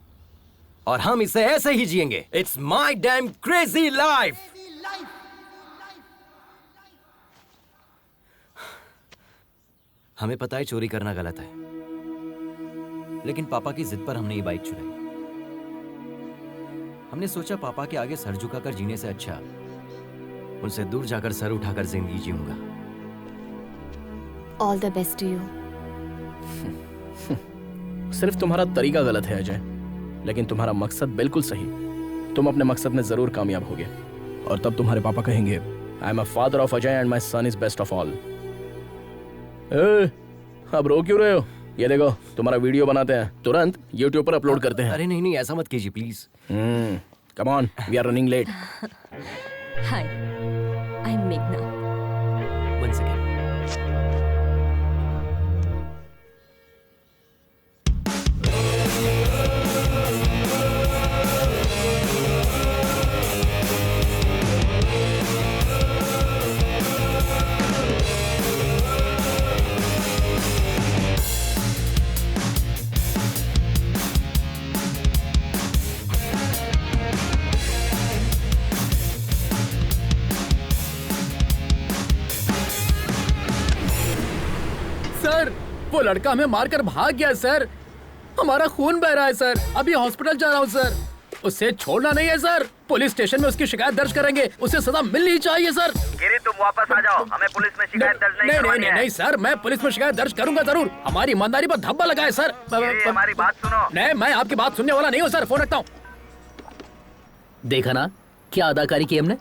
और हम इसे ऐसे ही जिएंगे। It's my dam crazy life. हमें पता है चोरी करना गलत है, लेकिन पापा की जिद पर हमने ये बाइक चुराई। हमने सोचा पापा के आगे सर झुकाकर जीने से अच्छा उनसे दूर जाकर सर उठाकर जिंदगी जीऊंगा। All the best to you. सिर्फ तुम्हारा तरीका गलत है अजय, लेकिन तुम्हारा मकसद बिल्कुल सही। तुम अपने मकसद में जरूर कामयाब होगे और तब तुम्हारे पापा कहेंगे I am a father of Ajay and my son is best of all. अब रो क्यों रहे हो? ये देखो तुम्हारा वीडियो बनाते हैं, तुरंत YouTube पर अपलोड करते हैं। अरे नहीं नहीं, ऐसा मत कीजिए please. Come on, we are running late. Hi, I am मेघना। One second. सर, वो लड़का हमें मारकर भाग गया सर। हमारा खून बह रहा है सर। अभी हॉस्पिटल जा रहा हूँ सर। उसे छोड़ना नहीं है सर। पुलिस स्टेशन में उसकी शिकायत दर्ज करेंगे। उसे सजा मिलनी चाहिए सर। गिरी, तुम वापस आ जाओ। हमें पुलिस में शिकायत दर्ज नहीं करवानी है। नहीं सर, मैं पुलिस में शिकायत दर्ज करूंगा जरूर। हमारी ईमानदारी पर धब्बा लगा है सर। हमारी बात सुनो। नहीं, मैं आपकी बात सुनने वाला नहीं हूँ सर। फोन रखता हूँ। देखा ना क्या अदाकारी की हमने।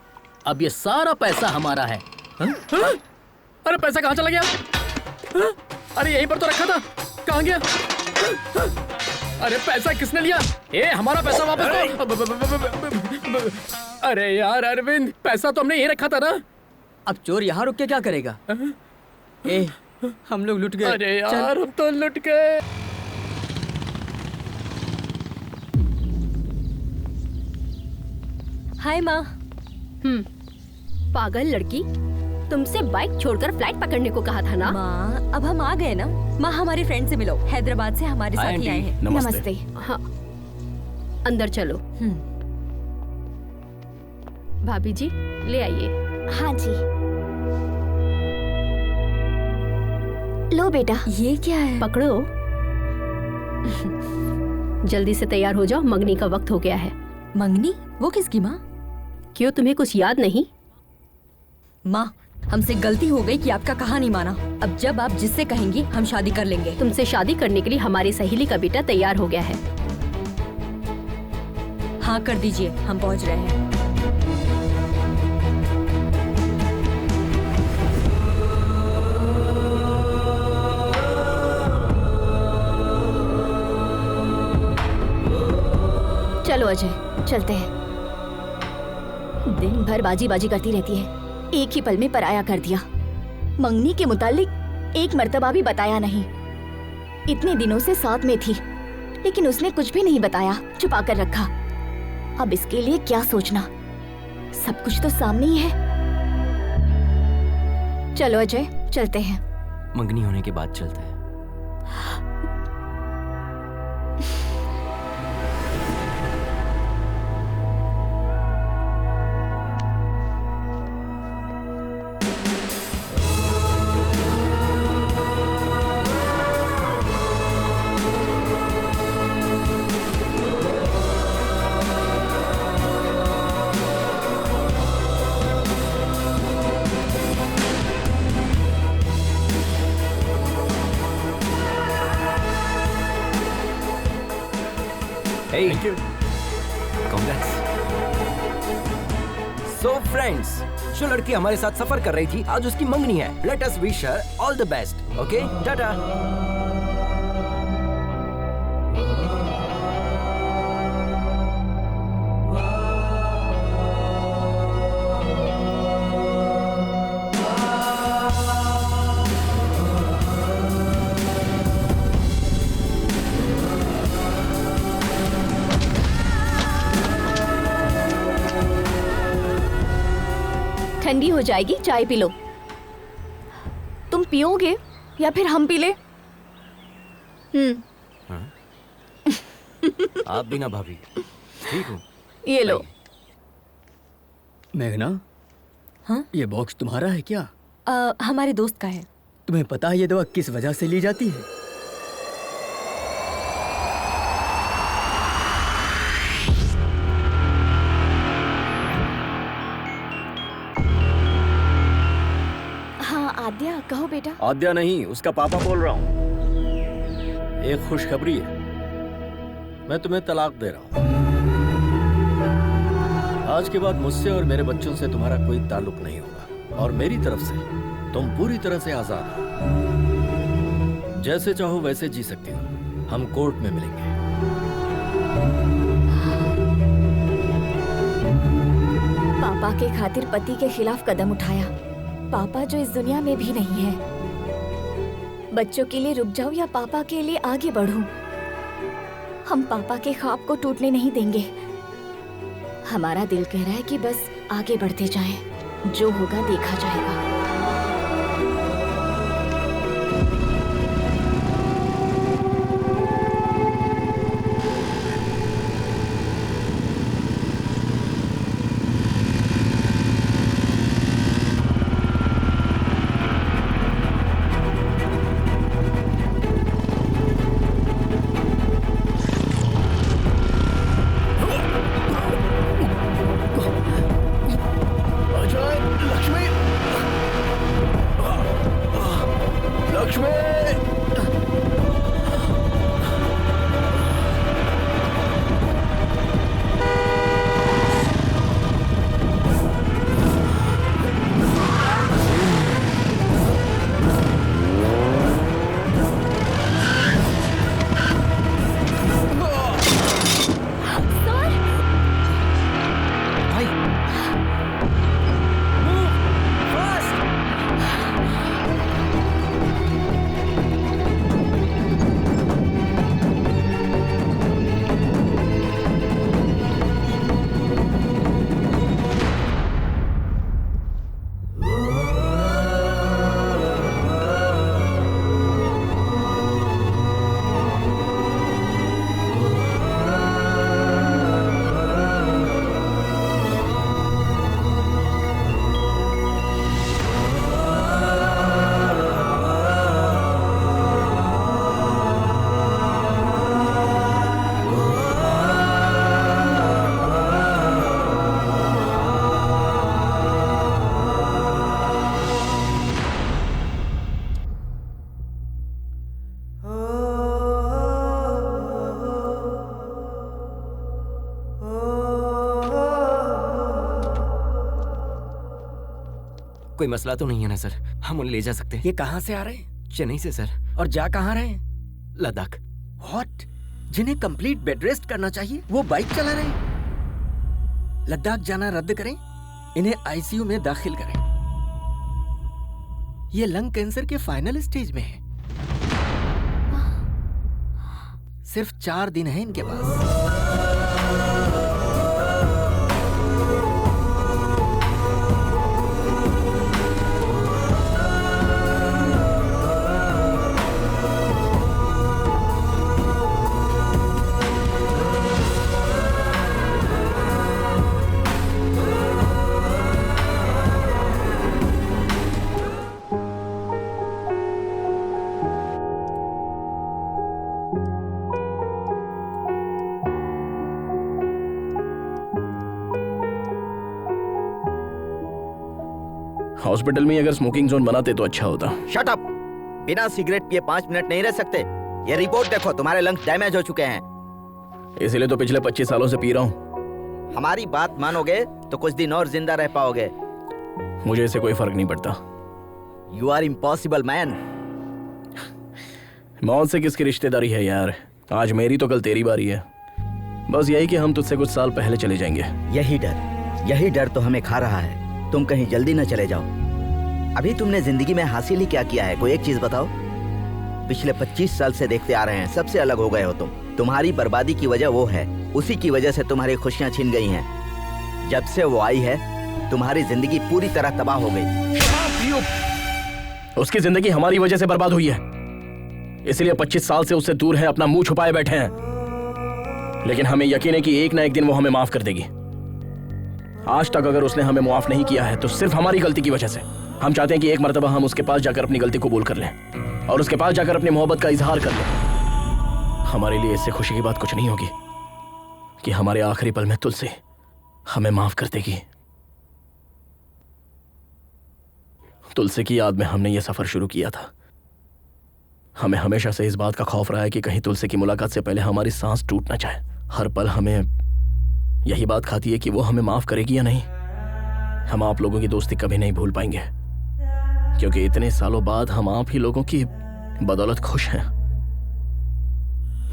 अब ये सारा पैसा हमारा है। अरे पैसा कहाँ चला गया? अरे यहीं पर तो रखा था, कहाँ गया? अरे पैसा किसने लिया? हमारा पैसा वापस दो। अरे यार अरविंद, पैसा तो हमने यहीं रखा था ना। अब चोर यहाँ रुक के क्या करेगा? हम लोग लुट गए। अरे यार हम तो लुट गए। हाय माँ। पागल लड़की, तुमसे बाइक छोड़कर फ्लाइट पकड़ने को कहा था ना। माँ, अब हम आ गए ना। माँ, हमारे फ्रेंड से मिलो। हैदराबाद से हमारे साथ ही आए हैं। नमस्ते। हाँ, अंदर चलो। भाभी जी ले आइए। हाँ जी। लो बेटा। ये क्या है? पकड़ो। जल्दी से तैयार हो जाओ, मंगनी का वक्त हो गया है। मंगनी? वो किसकी माँ? क्यों, तुम्हें कुछ याद नहीं? माँ, हमसे गलती हो गई कि आपका कहा नहीं माना। अब जब आप जिससे कहेंगी हम शादी कर लेंगे। तुमसे शादी करने के लिए हमारी सहेली का बेटा तैयार हो गया है। हाँ कर दीजिए, हम पहुँच रहे हैं। चलो अजय, चलते हैं। दिन भर बाजी बाजी करती रहती है, एक ही पल में पराया कर दिया। मंगनी के मुतालिक एक मर्तबा भी बताया नहीं। इतने दिनों से साथ में थी, लेकिन उसने कुछ भी नहीं बताया, छुपा कर रखा। अब इसके लिए क्या सोचना, सब कुछ तो सामने ही है। चलो अजय, चलते हैं। मंगनी होने के बाद चलते हैं। Hey, thank you. Congrats. So friends, जो लड़की हमारे साथ सफर कर रही थी, आज उसकी मंगनी है। Let us wish her all the best. Okay? Tata. ठंडी हो जाएगी, चाय पी लो। तुम पियोगे या फिर हम पी ले? आप भी ना भाभी, ठीक हो? ये लो। मेघना, हाँ? ये बॉक्स तुम्हारा है क्या? हमारे दोस्त का है। तुम्हें पता है ये दवा किस वजह से ली जाती है? हाँ आद्या, कहो बेटा। आद्या नहीं, उसका पापा बोल रहा हूँ। एक खुशखबरी है, मैं तुम्हें तलाक दे रहा हूँ। आज के बाद मुझसे और मेरे बच्चों से तुम्हारा कोई ताल्लुक नहीं होगा, और मेरी तरफ से तुम पूरी तरह से आजाद हो। जैसे चाहो वैसे जी सकती हो। हम कोर्ट में मिलेंगे। पापा के खातिर पति के खिलाफ कदम उठाया। पापा जो इस दुनिया में भी नहीं है। बच्चों के लिए रुक जाऊं या पापा के लिए आगे बढ़ूं? हम पापा के ख्वाब को टूटने नहीं देंगे। हमारा दिल कह रहा है कि बस आगे बढ़ते जाएं। जो होगा देखा जाएगा। कोई मसला तो नहीं है ना सर? हम उन्हें ले जा सकते हैं। ये कहाँ से आ रहे हैं? चेन्नई से सर। और जा कहाँ रहे हैं? लद्दाख। व्हाट? जिन्हें कंप्लीट बेड रेस्ट करना चाहिए वो बाइक चला रहे हैं। लद्दाख जाना रद्द करें, इन्हें आईसीयू में दाखिल करें। ये लंग कैंसर के फाइनल स्टेज में है। सिर्फ 4 दिन है इनके पास। हॉस्पिटल में अगर स्मोकिंग जोन बनाते तो अच्छा होता। Shut up! बिना सिगरेट पिए 5 मिनट नहीं रह सकते। ये रिपोर्ट देखो, तुम्हारे लंग्स डैमेज हो चुके हैं। इसीलिए तो पिछले 25 सालों से पी रहा हूँ। हमारी बात मानोगे तो कुछ दिन और जिंदा रह पाओगे। मुझे इससे कोई फर्क नहीं पड़ता। You are impossible man. मौत से किसकी रिश्तेदारी है यार? आज मेरी तो कल तेरी बारी है। बस यही कि हम तुझसे कुछ साल पहले चले जाएंगे। यही डर तो हमें खा रहा है। तुम कहीं जल्दी न चले जाओ। अभी तुमने जिंदगी में हासिल ही क्या किया है? कोई एक चीज बताओ। पिछले 25 साल से देखते आ रहे हैं, सबसे अलग हो गए हो तुम। तुम्हारी बर्बादी की वजह वो है, उसी की वजह से तुम्हारी खुशियां छिन गई हैं। जब से वो आई है तुम्हारी जिंदगी पूरी तरह तबाह हो गई। उसकी जिंदगी हमारी वजह से बर्बाद हुई है, इसलिए 25 साल से उससे दूर है, अपना मुंह छुपाए बैठे हैं। लेकिन हमें यकीन है कि एक ना एक दिन वो हमें माफ कर देगी। आज तक अगर उसने हमें माफ नहीं किया है तो सिर्फ हमारी गलती की वजह से। हम चाहते हैं कि एक मर्तबा हम उसके पास जाकर अपनी गलती कबूल कर लें और उसके पास जाकर अपनी मोहब्बत का इजहार कर लें। हमारे लिए इससे खुशी की बात कुछ नहीं होगी कि हमारे आखिरी पल में तुलसी हमें माफ कर देगी। तुलसी की याद में हमने ये सफर शुरू किया था। हमें हमेशा से इस बात का खौफ रहा है कि कहीं तुलसी की मुलाकात से पहले हमारी सांस टूट ना जाए। हर पल हमें यही बात खाती है कि वो हमें माफ करेगी या नहीं। हम आप लोगों की दोस्ती कभी नहीं भूल पाएंगे, क्योंकि इतने सालों बाद हम आप ही लोगों की बदौलत खुश हैं।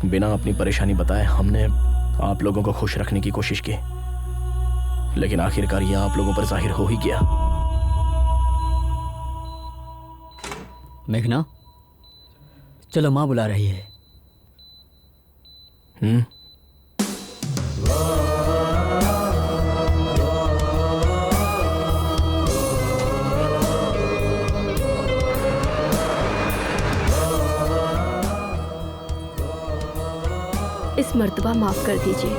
बिना अपनी परेशानी बताए हमने आप लोगों को खुश रखने की कोशिश की, लेकिन आखिरकार यह आप लोगों पर जाहिर हो ही गया। मेघना, चलो माँ बुला रही है। इस मर्तबा माफ कर दीजिए।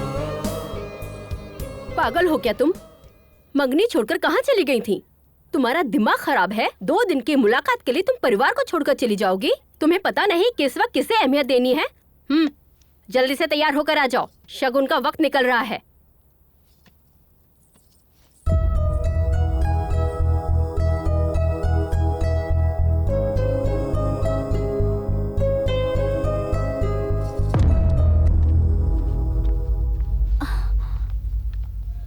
पागल हो क्या तुम? मंगनी छोड़कर कहाँ चली गई थी? तुम्हारा दिमाग खराब है? 2 दिन की मुलाकात के लिए तुम परिवार को छोड़कर चली जाओगी? तुम्हें पता नहीं किस वक्त किसे अहमियत देनी है? जल्दी से तैयार होकर आ जाओ, शगुन का वक्त निकल रहा है।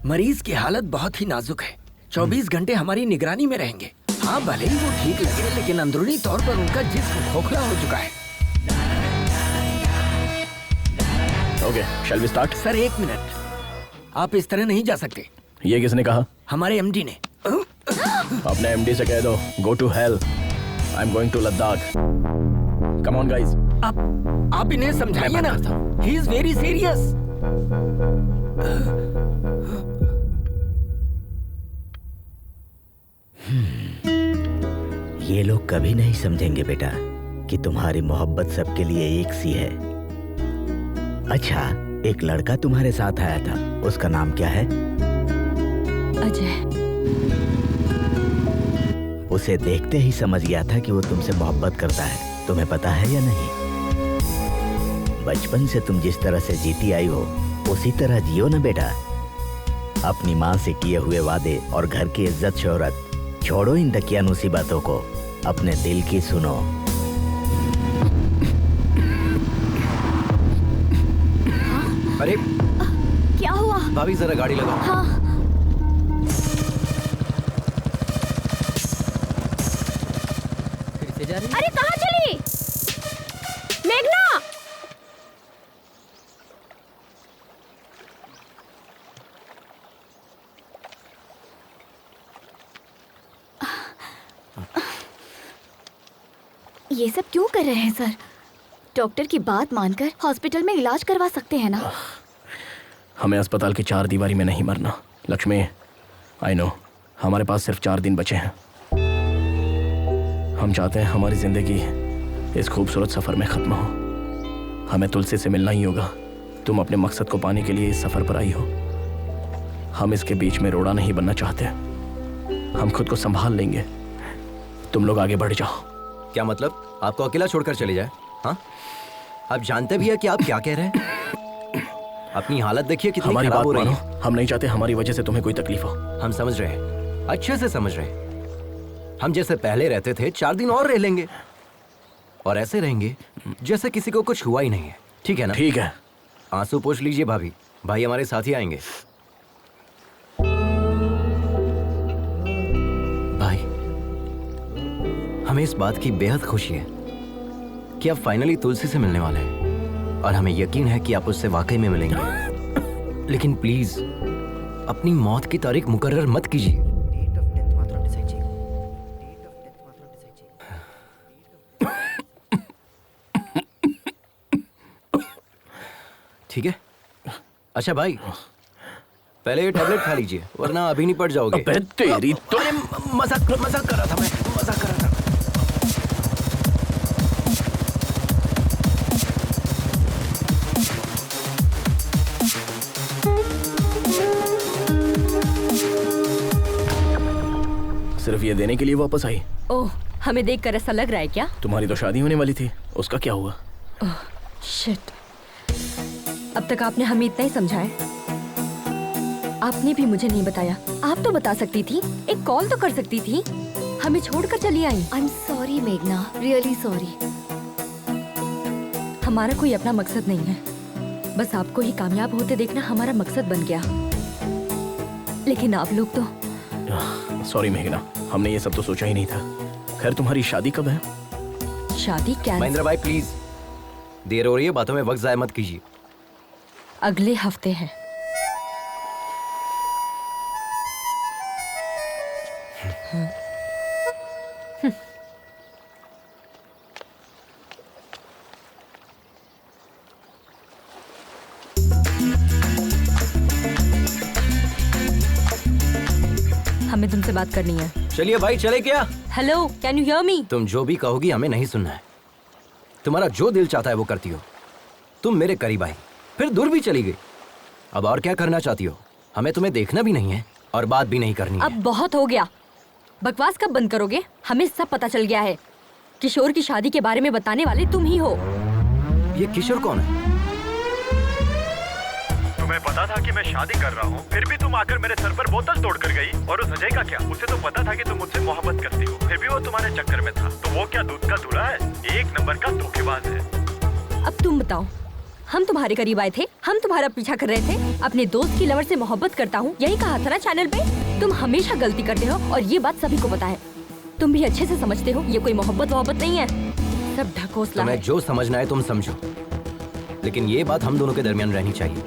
मरीज की हालत बहुत ही नाजुक है। 24 घंटे हमारी निगरानी में रहेंगे। हाँ, भले ही वो ठीक लगे, लेकिन अंदरूनी तौर पर उनका जिस्म खोखला हो चुका है। Okay, shall we start? Sir 1 minute, आप इस तरह नहीं जा सकते। ये किसने कहा? हमारे एमडी ने। अपने एमडी से कह दो, go to hell, I am going to Ladakh. Come on guys. आप इन्हें समझाइए ना, ही इज वेरी सीरियस। ये लोग कभी नहीं समझेंगे बेटा कि तुम्हारी मोहब्बत सबके लिए एक सी है। अच्छा, एक लड़का तुम्हारे साथ आया था, उसका नाम क्या है? अजय। उसे देखते ही समझ गया था कि वो तुमसे मोहब्बत करता है। तुम्हें पता है या नहीं? बचपन से तुम जिस तरह से जीती आई हो उसी तरह जियो ना बेटा। अपनी माँ से किए हुए वादे और घर की इज्जत शोहरत छोड़ो, इन दकियानूसी बातों को, अपने दिल की सुनो। अरे क्या हुआ? भाभी जरा गाड़ी लगाओ। हाँ। अरे कहाँ चली मेघना? ये सब क्यों कर रहे हैं सर? डॉक्टर की बात मानकर हॉस्पिटल में इलाज करवा सकते हैं ना। हमें अस्पताल की 4 दीवारी में नहीं मरना। लक्ष्मी, आई नो, हमारे पास सिर्फ 4 दिन बचे हैं। हम चाहते हैं हमारी जिंदगी इस खूबसूरत सफर में खत्म हो। हमें तुलसी से मिलना ही होगा। तुम अपने मकसद को पाने के लिए इस सफर पर आई हो। हम इसके बीच में रोड़ा नहीं बनना चाहते। हम खुद को संभाल लेंगे, तुम लोग आगे बढ़ जाओ। क्या मतलब? आपको अकेला छोड़कर चले जाए? हाँ, आप जानते भी है कि आप क्या कह रहे हैं? अपनी हालत देखिए कितनी खराब हो रही है। हम नहीं चाहते हमारी वजह से तुम्हें कोई तकलीफ हो। हम समझ रहे हैं, अच्छे से समझ रहे हैं। हम जैसे पहले रहते थे 4 दिन और रह लेंगे, और ऐसे रहेंगे जैसे किसी को कुछ हुआ ही नहीं है। ठीक है ना? ठीक है। आंसू पोंछ लीजिए भाभी, भाई हमारे साथ ही आएंगे। भाई, हमें इस बात की बेहद खुशी है कि आप फाइनली तुलसी से मिलने वाले हैं, और हमें यकीन है कि आप उससे वाकई में मिलेंगे। लेकिन प्लीज अपनी मौत की तारीख मुकर्रर मत कीजिए। ठीक है? अच्छा भाई, पहले ये टैबलेट खा लीजिए वरना अभी नहीं पड़ जाओगे। अबे तेरी तो अरे मजाक कर रहा था मैं, मजाक कर रहा था। सिर्फ ये देने के लिए वापस आई? ओह, हमें देखकर ऐसा लग रहा है क्या? तुम्हारी तो शादी होने वाली थी, उसका क्या हुआ? ओह शिट, अब तक आपने हमें इतना ही समझा है। आपने भी मुझे नहीं बताया। आप तो बता सकती थी, एक कॉल तो कर सकती थी। हमें छोड़कर चली आई। आई एम सॉरी मेघना, रियली सॉरी। हमारा कोई अपना मकसद नहीं है, बस आपको ही कामयाब होते देखना हमारा मकसद बन गया। लेकिन आप लोग तो। सॉरी मेघना, हमने ये सब तो सोचा ही नहीं था। खैर तुम्हारी शादी कब है? शादी क्या? महेंद्र भाई प्लीज, देर हो रही है, बातों में वक्त जाया मत कीजिए। अगले हफ्ते है। हमें तुमसे बात करनी है। चलिए भाई, चले क्या? Hello, can you hear me? तुम जो भी कहोगी हमें नहीं सुनना है। तुम्हारा जो दिल चाहता है वो करती हो। तुम मेरे करीब आई, फिर दूर भी चली गई। अब और क्या करना चाहती हो? हमें तुम्हें देखना भी नहीं है और बात भी नहीं करनी है। अब बहुत हो गया, बकवास कब बंद करोगे? हमें सब पता चल गया है। किशोर की शादी के बारे में बताने वाले तुम ही हो। ये किशोर कौन है? तुम्हें पता था कि मैं शादी कर रहा हूँ, फिर भी तुम आकर मेरे सर पर बोतल तोड़ कर गई। और उस अजय का क्या? उसे तो पता था कि तुम मुझसे मोहब्बत करती हो, फिर भी वो तुम्हारे चक्कर में था। तो वो क्या दूध का दूल्हा है? एक नंबर का धोखेबाज है। अब तुम बताओ, हम तुम्हारे करीब आए थे, हम तुम्हारा पीछा कर रहे थे। अपने दोस्त की लवर से मोहब्बत करता हूँ, यही कहा था ना चैनल पे। तुम हमेशा गलती करते हो और ये बात सभी को पता है। तुम भी अच्छे से समझते हो ये कोई मोहब्बत नहीं है, सब ढकोसला है। तुम्हें जो समझना है तुम समझो, लेकिन ये बात हम दोनों के दरमियान रहनी चाहिए,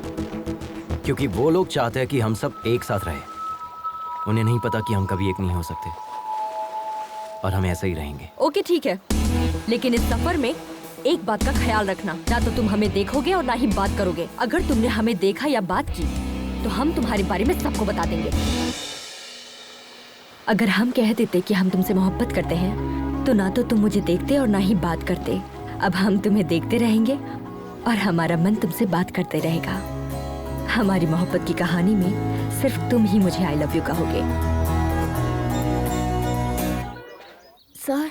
क्योंकि वो लोग चाहते हैं कि हम सब एक साथ रहे। उन्हें नहीं पता कि हम कभी एक नहीं हो सकते और हम ऐसे ही रहेंगे। ओके ठीक है, लेकिन इस सफर में एक बात का ख्याल रखना, ना तो तुम हमें देखोगे और ना ही बात करोगे। अगर तुमने हमें देखा या बात की तो हम तुम्हारे बारे में सबको बता देंगे। अगर हम कह देते कि हम तुमसे मोहब्बत करते हैं तो ना तो तुम मुझे देखते और ना ही बात करते। अब हम तुम्हें देखते रहेंगे और हमारा मन तुमसे बात करते रहेगा। हमारी मोहब्बत की कहानी में सिर्फ तुम ही मुझे आई लव यू कहोगे। Sir,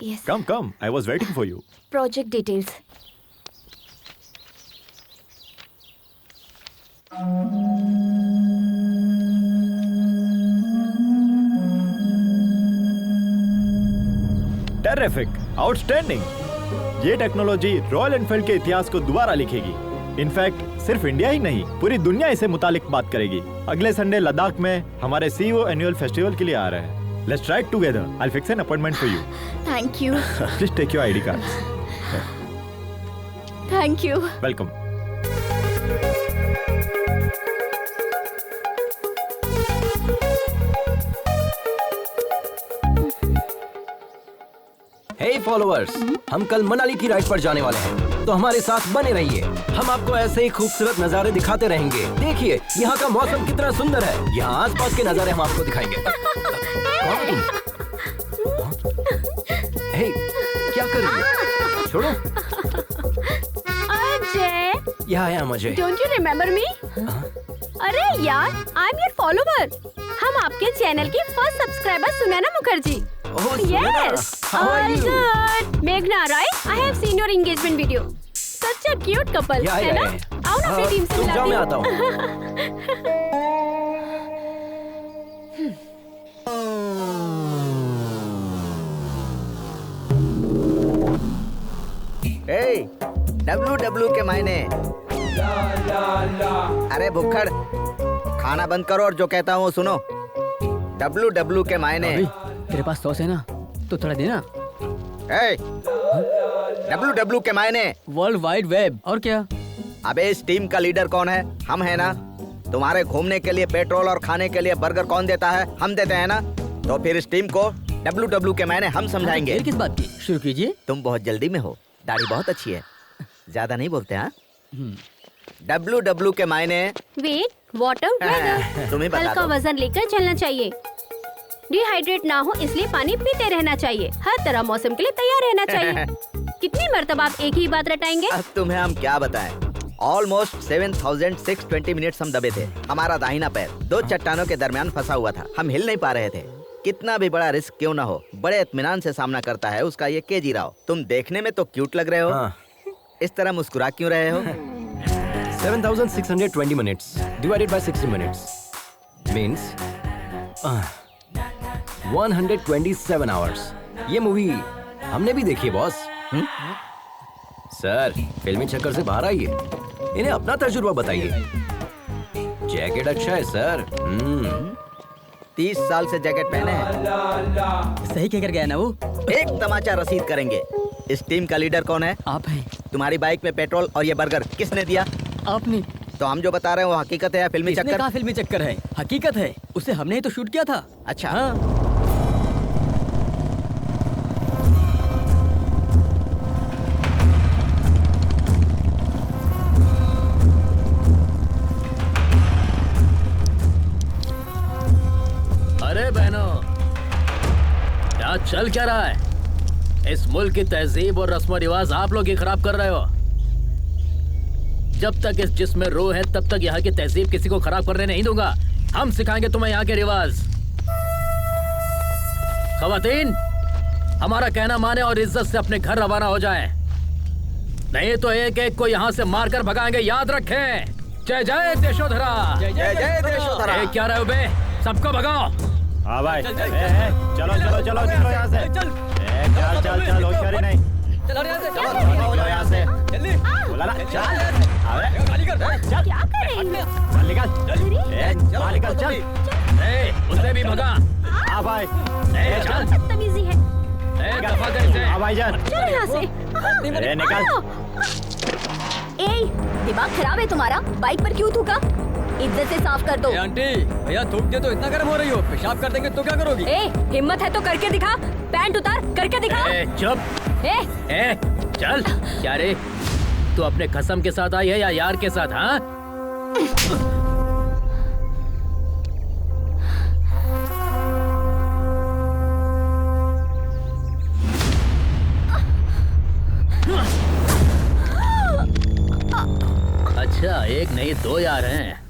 yes. Come, I was waiting for you. Project details. Terrific, outstanding. ये टेक्नोलॉजी रॉयल एनफील्ड के इतिहास को दोबारा लिखेगी। इनफैक्ट सिर्फ इंडिया ही नहीं, पूरी दुनिया इसे मुतालिक बात करेगी। अगले संडे लद्दाख में हमारे CEO एनुअल फेस्टिवल के लिए आ रहे हैं। Let's try it together. I'll fix an appointment for you. Thank you. Please take your ID cards. Thank you. Welcome. Hey followers, हम कल मनाली की राइड पर जाने वाले हैं, तो हमारे साथ बने रहिए। हम आपको ऐसे ही खूबसूरत नज़ारे दिखाते रहेंगे। देखिए यहाँ का मौसम कितना सुंदर है। यहाँ आसपास के नज़ारे हम आपको दिखाएंगे। हे, क्या कर रही है? छोड़ो। अजय, यहाँ आया मुझे। Don't you remember me? अरे यार, आई एम योर फॉलोवर। हम आपके चैनल की first subscriber Sunaina Mukherjee. Yes, all good. Meghna, right? I have seen your engagement video. Such a cute couple, है ना? आओ ना अपनी टीम से मिला जाओ, मैं आता हूँ। Hey, WW के मायने। अरे भुक्खड़, खाना बंद करो और जो कहता हूँ सुनो। WW के मायने। तेरे पास सॉस है ना, तो थोड़ा देना। WW के मायने वर्ल्ड वाइड वेब। और क्या? अबे इस टीम का लीडर कौन है? हम है ना। तुम्हारे घूमने के लिए पेट्रोल और खाने के लिए बर्गर कौन देता है? हम देते हैं ना। तो फिर इस टीम को WW के मायने हम समझाएंगे। किस बात की? शुरू कीजिए। तुम बहुत जल्दी में हो, दाढ़ी बहुत अच्छी है, ज्यादा नहीं बोलते। हाँ, WW के मायने। वेट, वाटर वेदर, तुम्हें बता हल्का दो। वजन लेकर चलना चाहिए। डिहाइड्रेट ना हो इसलिए पानी पीते रहना चाहिए। हर तरह मौसम के लिए तैयार रहना चाहिए। कितनी मर्तबा आप एक ही बात रटाएंगे? अब तुम्हें हम क्या बताएं? ऑलमोस्ट 7,620 मिनट्स हम दबे थे। हमारा दाहिना पैर 2 चट्टानों के दरमियान फंसा हुआ था। हम हिल नहीं पा रहे थे। कितना भी बड़ा रिस्क क्यों ना हो, बड़े इत्मीनान से सामना करता है उसका ये केजी राव। तुम देखने में तो क्यूट लग रहे हो। हाँ। इस तरह मुस्कुरा क्यों रहे हो? 7,620 minutes divided by 60 minutes means 127 hours. ये मूवी हमने भी देखी है बॉस। सर फिल्मी चक्कर से बाहर आइए, इन्हें अपना तजुर्बा बताइए। जैकेट अच्छा है सर। 30 साल से जैकेट पहने हैं। सही कहकर गया ना वो। एक तमाचा रसीद करेंगे। इस टीम का लीडर कौन है? आप हैं। तुम्हारी बाइक में पेट्रोल और ये बर्गर किसने दिया? आपने। तो हम जो बता रहे हैं वो हकीकत है या फिल्मी किसने चक्कर? कहा फिल्मी चक्कर है? हकीकत है, उसे हमने ही तो शूट किया था। अच्छा। हाँ। अरे बहनों, क्या चल क्या रहा है? इस मुल्क की तहजीब और रस्म रिवाज आप लोग ही खराब कर रहे हो। जब तक इस जिस्म में रूह है तब तक यहाँ की तहजीब किसी को खराब करने नहीं दूंगा। हम सिखाएंगे तुम्हें यहाँ के रिवाज। खवातीन, हमारा कहना माने और इज्जत से अपने घर रवाना हो जाएं। नहीं तो एक एक को यहाँ से मारकर भगाएंगे, याद रखें। जय जय देशोधरा। जय जय देशोधरा। क्या रहे हो बे? सबको भगाओ। हाँ भाई, चलो चलो चलो चलो यहाँ से। चल चल चल, होशियारी नहीं। चलो यहाँ से। चलो यहाँ से। जल्दी। बोला ना, चल। अबे गाड़ी कर। चल। क्या कर रही हो? चल निकल। चल निकल चल। उसे भी भगा। हाँ भाई। चल। बदतमीजी है। दफा कर इसे। हाँ भाईजान। चल यहाँ से। अरे निकल। ए, दिमाग खराब है तुम्हारा? बाइक पर क्यों थूका? इज्जत से साफ कर दो। ए आंटी, भैया थूक दे तो इतना गर्म हो रही हो, पेशाब कर देंगे तो क्या करोगी? ए, हिम्मत है तो करके दिखा। पैंट उतार, करके दिखा। चुप। ए, चल। क्या रे, तू अपने कसम के साथ आई है या यार के साथ? हाँ, अच्छा, एक नहीं 2 यार हैं।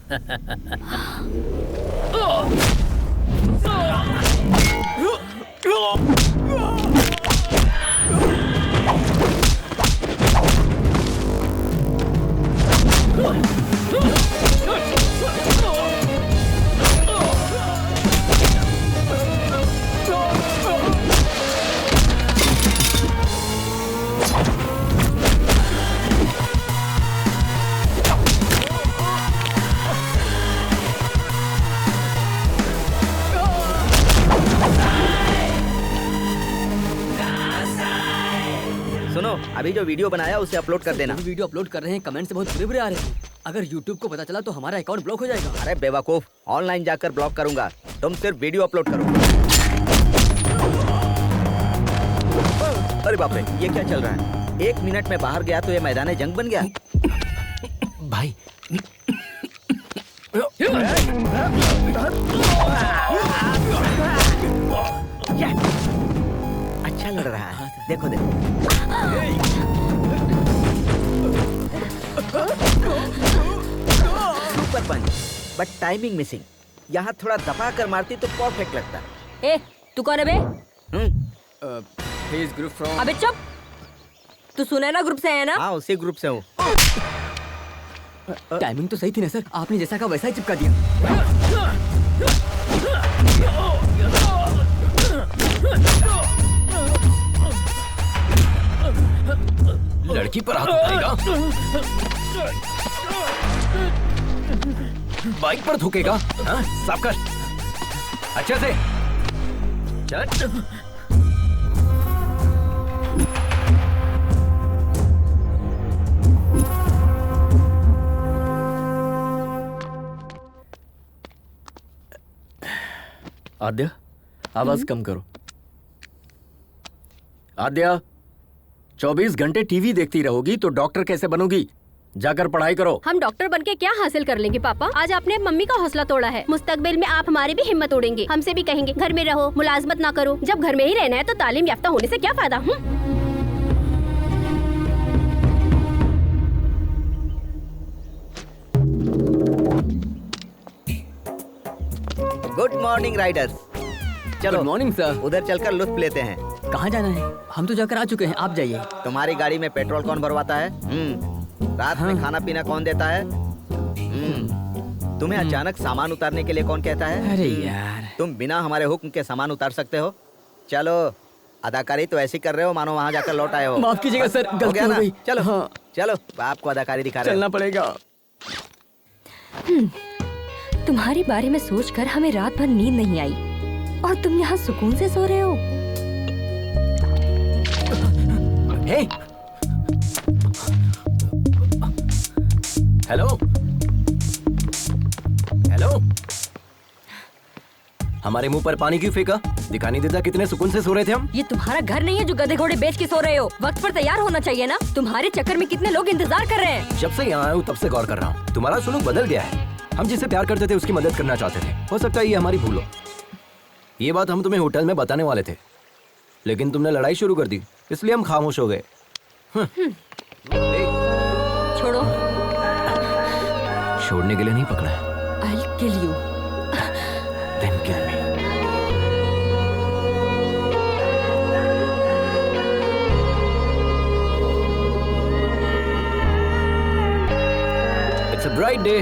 सुनो, अभी जो वीडियो बनाया उसे अपलोड कर देना। वीडियो अपलोड कर रहे हैं, कमेंट से बहुत बुरे-बुरे आ रहे हैं। अगर YouTube को पता चला तो हमारा अकाउंट ब्लॉक हो जाएगा। अरे बेवकूफ, ऑनलाइन जाकर ब्लॉक करूंगा। तुम सिर्फ वीडियो अपलोड करो। अरे बाप रे, ये क्या चल रहा है? 1 मिनट में बाहर गया तो ये मैदान जंग बन गया। भाई अच्छा लग रहा है, देखो देखो। Super punch, but timing missing. यहाँ थोड़ा दबा कर मारती तो परफेक्ट लगता। ए, तू कौन है बे? Group from. अबे चुप। तू सुनैना ग्रुप से है ना? हाँ, उसी ग्रुप से हूँ। टाइमिंग तो सही थी ना सर, आपने जैसा कहा वैसा ही चिपका दिया। लड़की पर हाथ उठाएगा, बाइक पर थूकेगा। हाँ, साफ कर अच्छे से। चल। आद्या, आवाज कम करो। आद्या, 24 घंटे टीवी देखती रहोगी तो डॉक्टर कैसे बनोगी? जाकर पढ़ाई करो। हम डॉक्टर बनके क्या हासिल कर लेंगे पापा? आज आपने मम्मी का हौसला तोड़ा है, मुस्तकबिल में आप हमारी भी हिम्मत तोड़ेंगे। हमसे भी कहेंगे घर में रहो, मुलाजमत ना करो। जब घर में ही रहना है तो तालीम याफ्ता होने से क्या फायदा? Good morning Riders. चलो गुड मॉर्निंग सर। उधर चलकर लुत्फ लेते हैं। कहाँ जाना है? हम तो जाकर आ चुके हैं, आप जाइए। तुम्हारी गाड़ी में पेट्रोल कौन भरवाता है? रात में खाना पीना कौन देता है? तुम्हें अचानक सामान उतारने के लिए कौन कहता है? अरे यार, तुम बिना हमारे हुक्म के सामान उतार सकते हो? चलो, अदाकारी तो ऐसी कर रहे हो मानो वहाँ जाकर लौट आए हो। माफ कीजिएगा सर, गलती हो गई। चलो हाँ। चलो, बाप को अदाकारी दिखा रहे हो। चलना पड़ेगा। तुम्हारे बारे में सोचकर हमें रात भर नींद नहीं आई और तुम यहाँ सुकून से सो रहे हो। हे, हेलो हेलो, हमारे मुंह पर पानी क्यों फेंका? दिखाई नहीं देता कितने सुकून से सो रहे थे हम? ये तुम्हारा घर नहीं है जो गधे घोड़े बेच के सो रहे हो। वक्त पर तैयार होना चाहिए ना। तुम्हारे चक्कर में कितने लोग इंतजार कर रहे हैं। जब से यहाँ आया हूँ तब से गौर कर रहा हूँ, तुम्हारा सुलूक बदल गया है। हम जिसे प्यार करते थे उसकी मदद करना चाहते थे। हो सकता है ये हमारी भूल हो। ये बात हम तुम्हें होटल में बताने वाले थे, लेकिन तुमने लड़ाई शुरू कर दी, इसलिए हम खामोश हो गए। छोड़ो। छोड़ने के लिए नहीं पकड़ा है। I'll kill you. Then kill me. It's a bright day.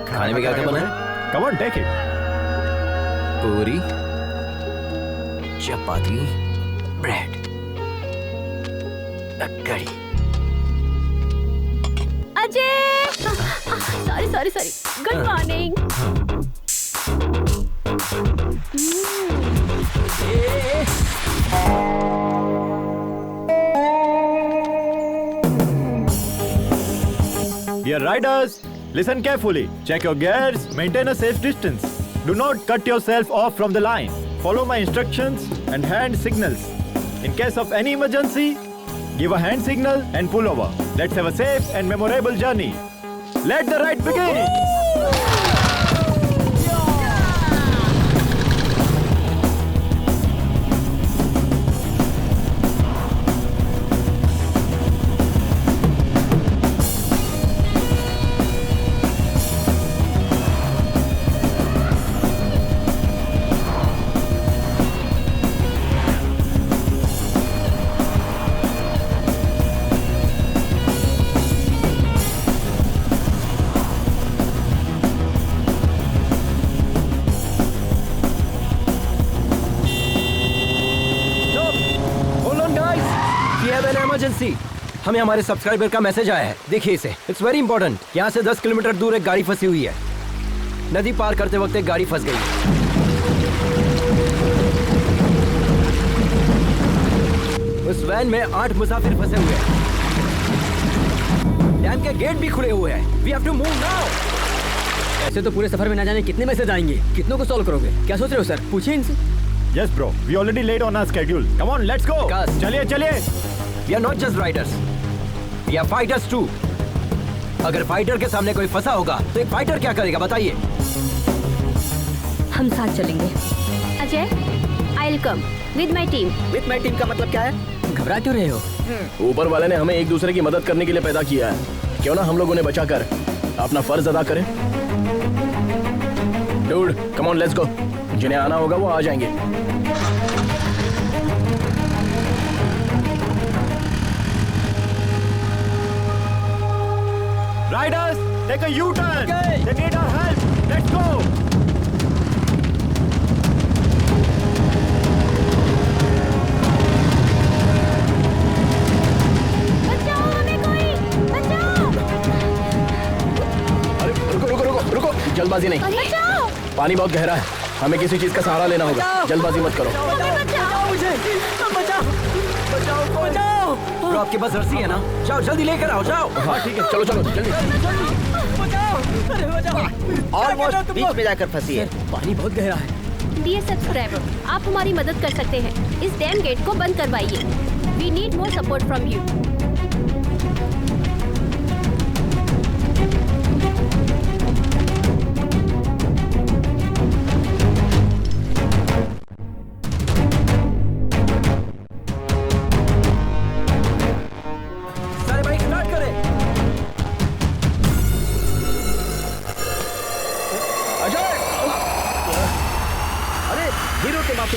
खाने में क्या क्या बना है? Come on, take it. पूरी, चपाती, ब्रेड, कड़ी। Ajay, sorry. Good morning. Dear riders, listen carefully. Check your gears. Maintain a safe distance. Do not cut yourself off from the line. Follow my instructions and hand signals. In case of any emergency, give a hand signal and pull over. Let's have a safe and memorable journey. Let the ride begin. Emergency, हमें हमारे subscriber का message आया है। देखिए इसे, it's very important. यहाँ से 10 kilometre दूर एक गाड़ी फंसी हुई है। नदी पार करते वक्त एक गाड़ी फंस गई। उस वैन में 8 मुसाफिर फंसे हुए हैं। डैम के गेट भी खुले हुए हैं। We have to move now. ऐसे तो पूरे सफर में ना जाने कितने मैसेज आएंगे। कितनों को सॉल्व करोगे? क्या सोच रहे हो सर? पूछिए इनसे। Yes bro, we already late on our schedule. Come on, let's go. चलिए। We are not just riders. We are fighters too. अगर फाइटर के सामने कोई फंसा होगा तो एक फाइटर क्या करेगा बताइए? हम साथ चलेंगे। Ajay, I'll come with my team. With my team का मतलब क्या है? घबरा क्यों रहे हो? ऊपर वाले ने हमें एक दूसरे की मदद करने के लिए पैदा किया है। क्यों ना हम लोग उन्हें बचाकर अपना फर्ज अदा करें? Dude, come on, let's go. जिन्हें आना होगा वो आ जाएंगे। Riders, take a U-turn. They need our help. Let's go. बचाओ हमें कोई, बचाओ। अरे रुको, जल्दबाजी नहीं। बचाओ। पानी बहुत गहरा है, हमें किसी चीज का सहारा लेना होगा। जल्दबाजी मत करो। तो आपके पास रस्सी है ना? जाओ जल्दी लेकर आओ, जाओ। हाँ ठीक है, चलो जल्दी। ऑलमोस्ट बीच में जाकर फंसी है। पानी बहुत गहरा है। डियर सब्सक्राइबर, आप हमारी मदद कर सकते हैं। इस डैम गेट को बंद करवाइए। We need more support from you.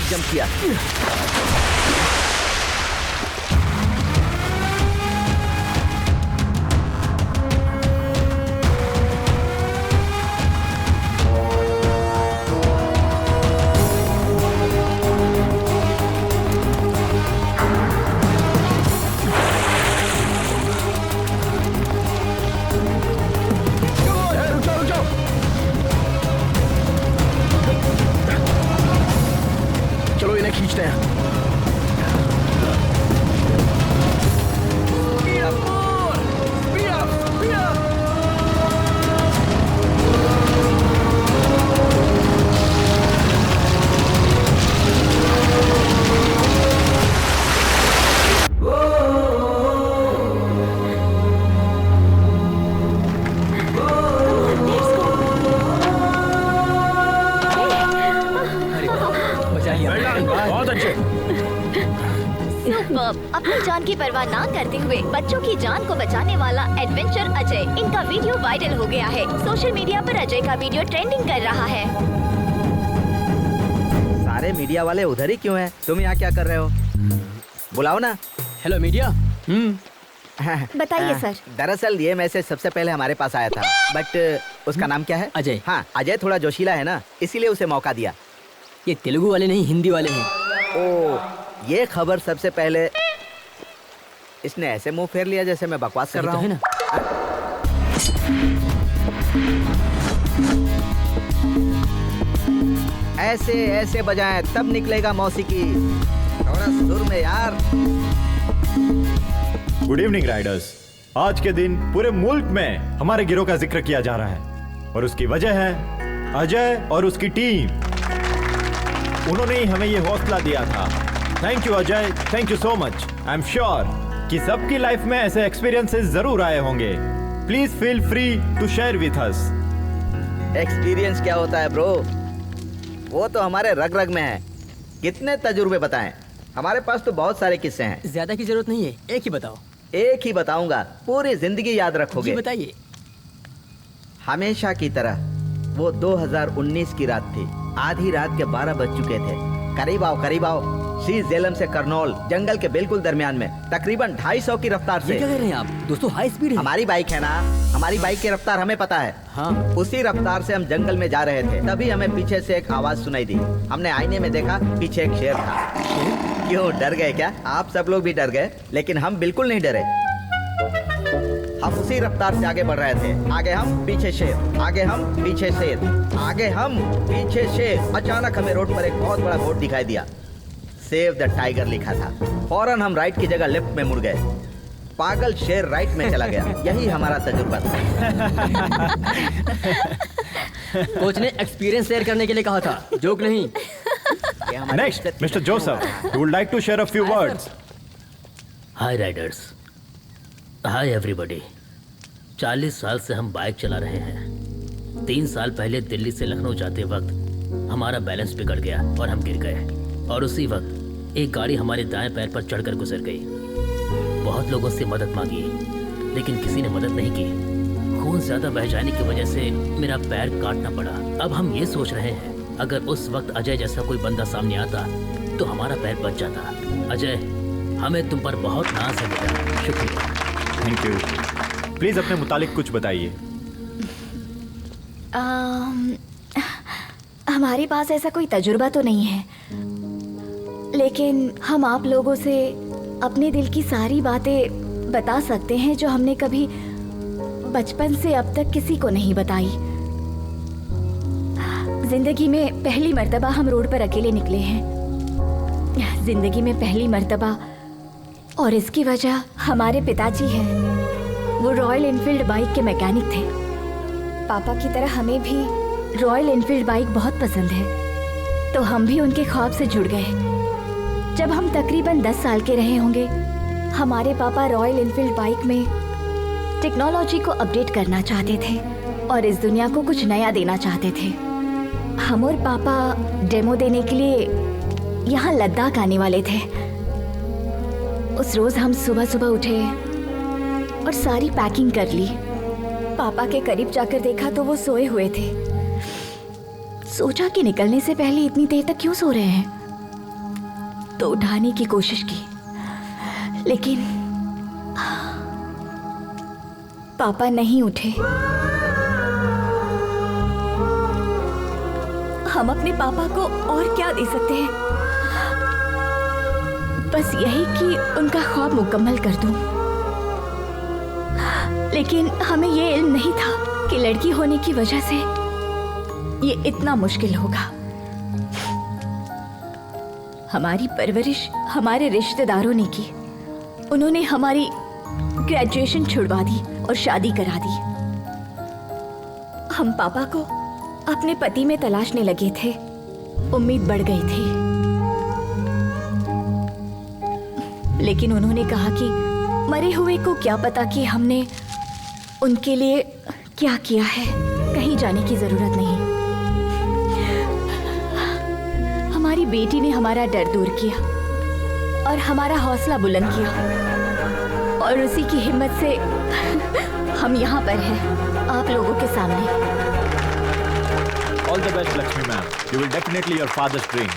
एक जंप किया। चलो इन्हें खींचते हैं। बहुत अच्छे। सुपर्ब। अपनी जान की परवाह ना करते हुए बच्चों की जान को बचाने वाला एडवेंचर अजय, इनका वीडियो वायरल हो गया है। सोशल मीडिया पर अजय का वीडियो ट्रेंडिंग कर रहा है। सारे मीडिया वाले उधर ही क्यों हैं? तुम यहाँ क्या कर रहे हो? बुलाओ ना। Hello media. बताइए सर। दरअसल ये मैसेज सबसे पहले हमारे पास आया था, बट उसका नाम क्या है? अजय। हाँ, अजय थोड़ा जोशीला है ना, इसीलिए उसे मौका दिया। ये तेलुगु वाले नहीं, हिंदी वाले हैं। ओ, ये खबर सबसे पहले इसने ऐसे मुंह फेर लिया जैसे मैं बकवास कर रहा हूँ ना। ऐसे ऐसे बजाएं तब निकलेगा मौसीकी। थोड़ा सुर में यार। Good evening Riders. आज के दिन पूरे मुल्क में हमारे गिरोह का जिक्र किया जा रहा है और उसकी वजह है अजय और उसकी टीम। उन्होंने ही हमें ये हौसला दिया था। Thank you Ajay, thank you so much. I am sure कि सबकी लाइफ में ऐसे एक्सपीरियंसेस जरूर आए होंगे। Please feel free to share with us. Experience क्या होता है ब्रो? वो तो हमारे रग रग में है। कितने तजुर्बे बताएं? हमारे पास तो बहुत सारे किस्से हैं। ज्यादा की जरूरत नहीं है, एक ही बताओ। एक ही बताऊंगा, पूरी जिंदगी याद रखोगे। जी बताइए। हमेशा की तरह वो 2019 की रात थी। आधी रात के 12 बज चुके थे। करीब आओ। श्री झेलम से करनौल, जंगल के बिल्कुल दरमियान में, तकरीबन 250 की रफ्तार से। ये क्या कह रहे हैं आप? दोस्तों हाई स्पीड है। हमारी बाइक है ना, हमारी बाइक की रफ्तार हमें पता है। हाँ। उसी रफ्तार से हम जंगल में जा रहे थे, तभी हमें पीछे से एक आवाज सुनाई दी। हमने आईने में देखा, पीछे एक शेर था। क्यों, डर गए क्या? आप सब लोग भी डर गए, लेकिन हम बिल्कुल नहीं डरे। हम उसी रफ्तार से आगे बढ़ रहे थे। आगे हम, पीछे शेर, आगे हम, पीछे शेर, आगे हम, पीछे शेर। अचानक हमें रोड पर एक बहुत बड़ा बोर्ड दिखाई दिया। सेव द टाइगर लिखा था। फौरन हम राइट की जगह लेफ्ट में मुड़ गए। पागल शेर राइट में चला गया। यही हमारा तजुर्बा था। कोच ने एक्सपीरियंस शेयर करने के लिए कहा था, जोक नहीं। Next mister Joseph, you would like to share a few words. Hi riders, hi everybody. 40 साल से हम बाइक चला रहे हैं। 3 साल पहले दिल्ली से लखनऊ जाते वक्त हमारा बैलेंस बिगड़ गया और हम गिर गए, और उसी वक्त एक गाड़ी हमारे दाएं पैर पर चढ़कर गुजर गई। बहुत लोगों से मदद मांगी, लेकिन किसी ने मदद नहीं की। खून ज्यादा बह जाने की वजह से मेरा पैर काटना पड़ा। अब हम ये सोच रहे हैं, अगर उस वक्त अजय जैसा कोई बंदा सामने आता तो हमारा पैर बच जाता। अजय, हमें तुम पर बहुत नाज है बेटा। शुक्रिया। Thank you. प्लीज अपने मुतालिक कुछ बताइए। हमारे पास ऐसा कोई तजुर्बा तो नहीं है, लेकिन हम आप लोगों से अपने दिल की सारी बातें बता सकते हैं जो हमने कभी बचपन से अब तक किसी को नहीं बताई। जिंदगी में पहली मर्तबा हम रोड पर अकेले निकले हैं। जिंदगी में पहली मर्तबा, और इसकी वजह हमारे पिताजी हैं। वो रॉयल एनफील्ड बाइक के मैकेनिक थे। पापा की तरह हमें भी रॉयल एनफील्ड बाइक बहुत पसंद है, तो हम भी उनके ख्वाब से जुड़ गए। जब हम तकरीबन 10 साल के रहे होंगे, हमारे पापा रॉयल एनफील्ड बाइक में टेक्नोलॉजी को अपडेट करना चाहते थे और इस दुनिया को कुछ नया देना चाहते थे। हम और पापा डेमो देने के लिए यहाँ लद्दाख आने वाले थे। उस रोज हम सुबह सुबह उठे और सारी पैकिंग कर ली। पापा के करीब जाकर देखा तो वो सोए हुए थे। सोचा कि निकलने से पहले इतनी देर तक क्यों सो रहे हैं। तो उठाने की कोशिश की, लेकिन पापा नहीं उठे। हम अपने पापा को और क्या दे सकते हैं? बस यही कि उनका ख्वाब मुकम्मल कर दूं। लेकिन हमें ये इल्म नहीं था कि लड़की होने की वजह से ये इतना मुश्किल होगा। हमारी परवरिश हमारे रिश्तेदारों ने की। उन्होंने हमारी ग्रेजुएशन छुड़वा दी और शादी करा दी। हम पापा को अपने पति में तलाशने लगे थे। उम्मीद बढ़ गई थी, लेकिन उन्होंने कहा कि मरे हुए को क्या पता कि हमने उनके लिए क्या किया है। कहीं जाने की जरूरत नहीं। हमारी बेटी ने हमारा डर दूर किया और हमारा हौसला बुलंद किया, और उसी की हिम्मत से हम यहाँ पर हैं, आप लोगों के सामने। All the best, Lakshmi ma'am. You will definitely your father's dream.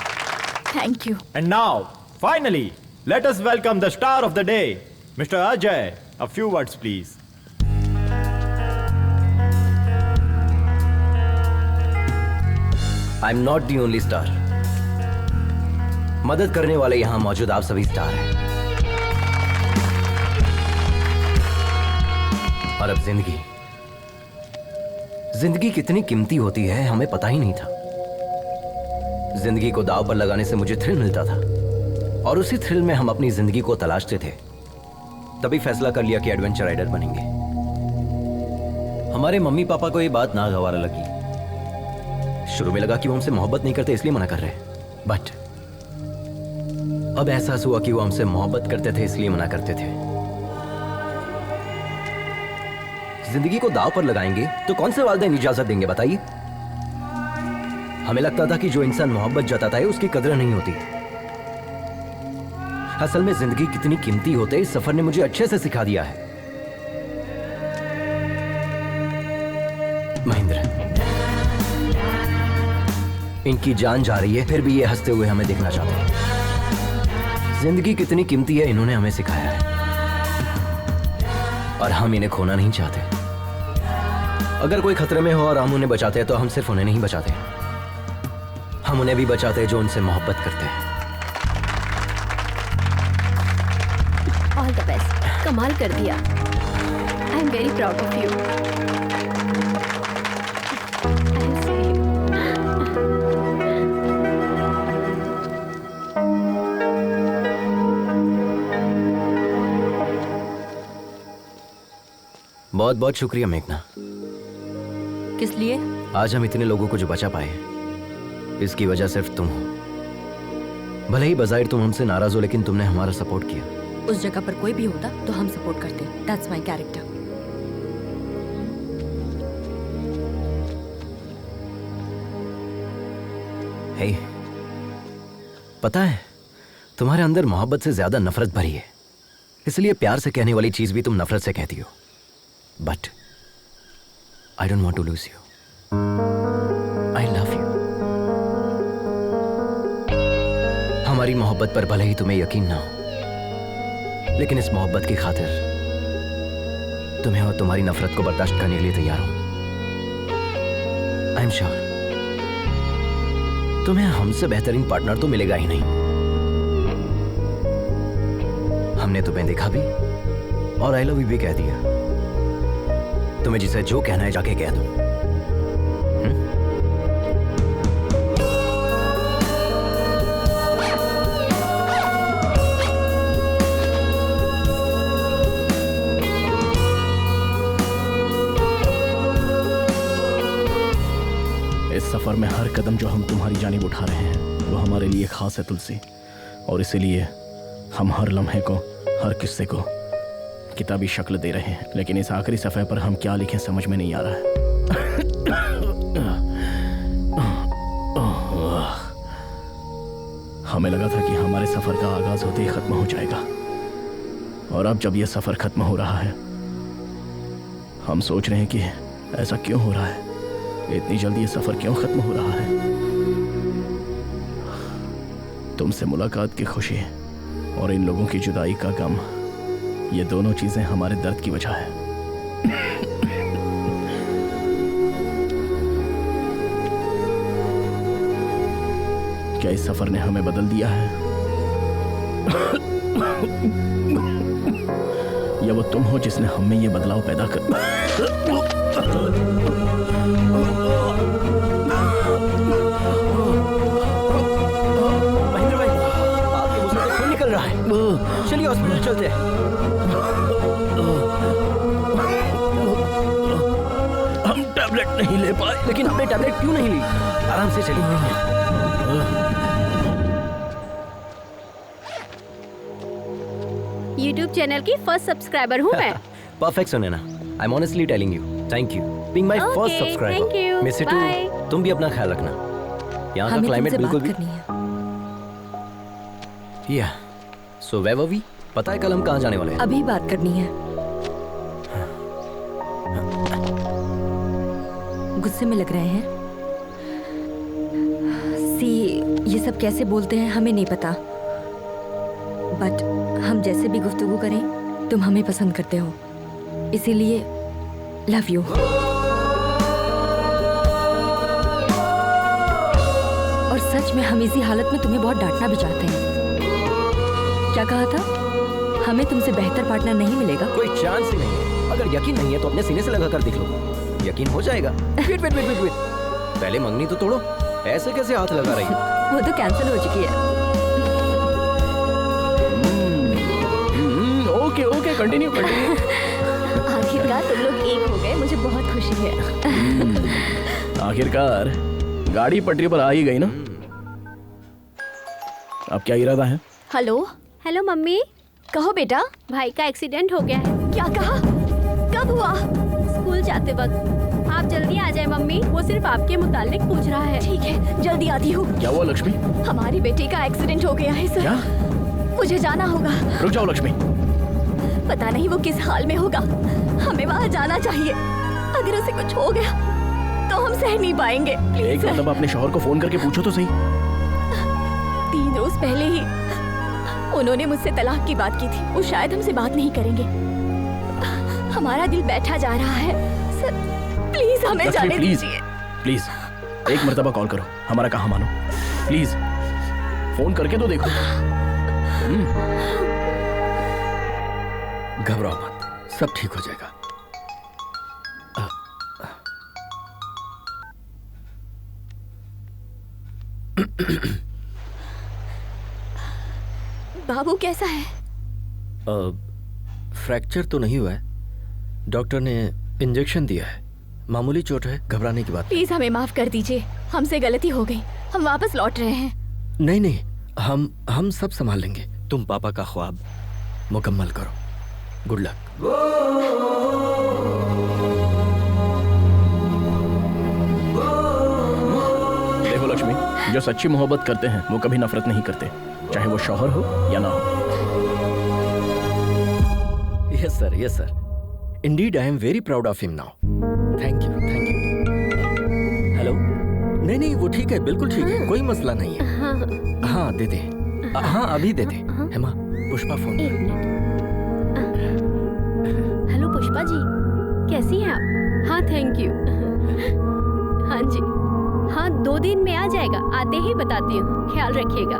Thank you. And now, finally, let us welcome the star of the day, Mr. Ajay. A few words, please. I'm not the only star. मदद करने वाले यहां मौजूद आप सभी star हैं। और अब जिंदगी कितनी कीमती होती है हमें पता ही नहीं था। जिंदगी को दांव पर लगाने से मुझे थ्रिल मिलता था, और उसी थ्रिल में हम अपनी जिंदगी को तलाशते थे। तभी फैसला कर लिया कि एडवेंचर राइडर बनेंगे। हमारे मम्मी पापा को ये बात नागवार लगी। शुरू में लगा कि वो हमसे मोहब्बत नहीं करते इसलिए मना कर रहे हैं, बट अब एहसास हुआ कि वो हमसे मोहब्बत करते थे इसलिए मना करते थे। जिंदगी को दांव पर लगाएंगे तो कौन से वालिदैन इजाजत देंगे बताइए? हमें लगता था कि जो इंसान मोहब्बत जताता है उसकी कदर नहीं होती। असल में जिंदगी कितनी कीमती होते इस सफर ने मुझे अच्छे से सिखा दिया है। महेंद्र, इनकी जान जा रही है फिर भी ये हंसते हुए हमें देखना चाहते हैं। जिंदगी कितनी कीमती है इन्होंने हमें सिखाया है, और हम इन्हें खोना नहीं चाहते। अगर कोई खतरे में हो और हम उन्हें बचाते हैं तो हम सिर्फ उन्हें नहीं बचाते, हम उन्हें भी बचाते हैं जो उनसे मोहब्बत करते हैं। ऑल द बेस्ट, कमाल कर दिया। I am very proud of you. बहुत बहुत शुक्रिया मेघना। किस लिए? आज हम इतने लोगों को जो बचा पाए, इसकी वजह सिर्फ तुम हो। भले ही बज़ाहिर तुम हमसे नाराज हो, लेकिन तुमने हमारा सपोर्ट किया। उस जगह पर कोई भी होता तो हम सपोर्ट करते। That's my character. हे, पता है तुम्हारे अंदर मोहब्बत से ज्यादा नफरत भरी है, इसलिए प्यार से कहने वाली चीज भी तुम नफरत से कहती हो। But I don't want to lose you. I love you. हमारी मोहब्बत पर भले ही तुम्हें यकीन ना हो, लेकिन इस मोहब्बत की खातिर तुम्हें और तुम्हारी नफरत को बर्दाश्त करने के लिए तैयार हूं। आई एम श्योर तुम्हें हमसे बेहतरीन पार्टनर तो मिलेगा ही नहीं। हमने तुम्हें देखा भी और आई लव यू भी कह दिया। तुम्हें जिसे जो कहना है जाके कह दो। इस सफर में हर कदम जो हम तुम्हारी जानिब उठा रहे हैं वो हमारे लिए खास है तुलसी, और इसीलिए हम हर लम्हे को, हर किस्से को किताबी शक्ल दे रहे हैं। लेकिन इस आखिरी सफ़े पर हम क्या लिखें समझ में नहीं आ रहा है। हमें लगा था कि हमारे सफ़र का आगाज होते ही ख़त्म हो जाएगा, और अब जब यह सफ़र ख़त्म हो रहा है हम सोच रहे हैं कि ऐसा क्यों हो रहा है, इतनी जल्दी ये सफ़र क्यों ख़त्म हो रहा है। तुमसे मुलाकात की खुशी और इन लोगों की जुदाई का गम, ये दोनों चीजें हमारे दर्द की वजह है। क्या इस सफर ने हमें बदल दिया है या वो तुम हो जिसने हम में ये बदलाव पैदा कर। महेंद्र भाई, आपके मुंह से तो खून निकल रहा है। चलिए हॉस्पिटल चलते हैं। हम टैबलेट नहीं ले पाए। लेकिन आपने टैबलेट क्यों नहीं ली? आराम से चलिए। YouTube चैनल की फर्स्ट सब्सक्राइबर हूँ मैं। Perfect Sunaina, I am honestly telling you, thank you being my first Okay, thank subscriber. you. Miss too, Bye. तुम भी अपना ख्याल रखना। यहाँ का हमें क्लाइमेट तुमसे बिल्कुल बात भी करनी है। या सो वेयर वर वी? पता है कल हम कहाँ जाने वाले हैं? अभी बात करनी है। गुस्से में लग रहे हैं। सी, ये सब कैसे बोलते हैं हमें नहीं पता, बट हम जैसे भी गुफ्तगू करें तुम हमें पसंद करते हो, इसीलिए लव यू। और सच में हम इसी हालत में तुम्हें बहुत डांटना भी चाहते हैं। क्या कहा था? हमें तुमसे बेहतर पार्टनर नहीं मिलेगा। कोई चांस ही नहीं है। अगर यकीन नहीं है तो अपने सीने से लगा कर देख लो, यकीन हो जाएगा। Wait wait wait wait wait, पहले मंगनी तो तोड़ो। ऐसे कैसे हाथ लगा रही हो? वो तो कैंसिल हो चुकी है। Okay okay, continue continue. आखिरकार तुम लोग एक हो गए, मुझे बहुत खुशी है। आखिरकार गाड़ी पटरी पर आ ही गई ना। अब क्या इरादा है? Hello hello mummy. कहो बेटा। भाई का एक्सीडेंट हो गया है। क्या कहा? कब हुआ? स्कूल जाते वक्त। आप जल्दी आ जाए मम्मी, वो सिर्फ आपके मुतालिक पूछ रहा है। ठीक है, जल्दी आती हूँ। क्या हुआ लक्ष्मी? हमारी बेटी का एक्सीडेंट हो गया है सर। क्या? मुझे जाना होगा। रुक जाओ लक्ष्मी। पता नहीं वो किस हाल में होगा, हमें वहाँ जाना चाहिए। अगर उसे कुछ हो गया तो हम सह नहीं पाएंगे। प्लीज एक सर। मतलब अपने शौहर को फोन करके पूछो तो सही। 3 रोज पहले ही उन्होंने मुझसे तलाक की बात की थी। वो शायद हमसे बात नहीं करेंगे। हमारा दिल बैठा जा रहा है सर, प्लीज हमें लक्ष्मी, जाने प्लीज, दीजिए। प्लीज एक मर्तबा कॉल करो, हमारा कहा मानो। प्लीज फोन करके तो देखो। घबराओ मत, सब ठीक हो जाएगा। बाबू कैसा है? फ्रैक्चर तो नहीं हुआ है, डॉक्टर ने इंजेक्शन दिया है, मामूली चोट है, घबराने की बात प्लीज हमें माफ कर दीजिए, हमसे गलती हो गई, हम वापस लौट रहे हैं। नहीं। नहीं, हम सब संभाल लेंगे। तुम पापा का ख्वाब मुकम्मल करो। Good luck. देखो लक्ष्मी, जो सच्ची मोहब्बत करते हैं वो कभी नफरत नहीं करते, चाहे वो शौहर हो या ना हो। Yes sir, yes sir. Indeed I am very proud of him now. Thank you, thank you. Hello? नहीं, वो ठीक है, बिल्कुल ठीक है, कोई मसला नहीं है। हाँ दे दे। हाँ अभी दे दे। हेमा, पुष्पा फोन। एक मिनट। हेलो पुष्पा जी, कैसी हैं आप? हाँ थैंक यू। हाँ जी, हाँ 2 दिन में आ जाएगा, आते ही बताती हूँ, ख्याल रखिएगा।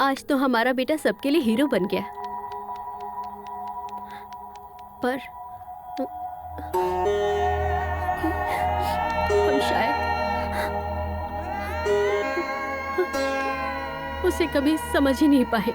आज तो हमारा बेटा सबके लिए हीरो बन गया, पर हम शायद उसे कभी समझ ही नहीं पाए।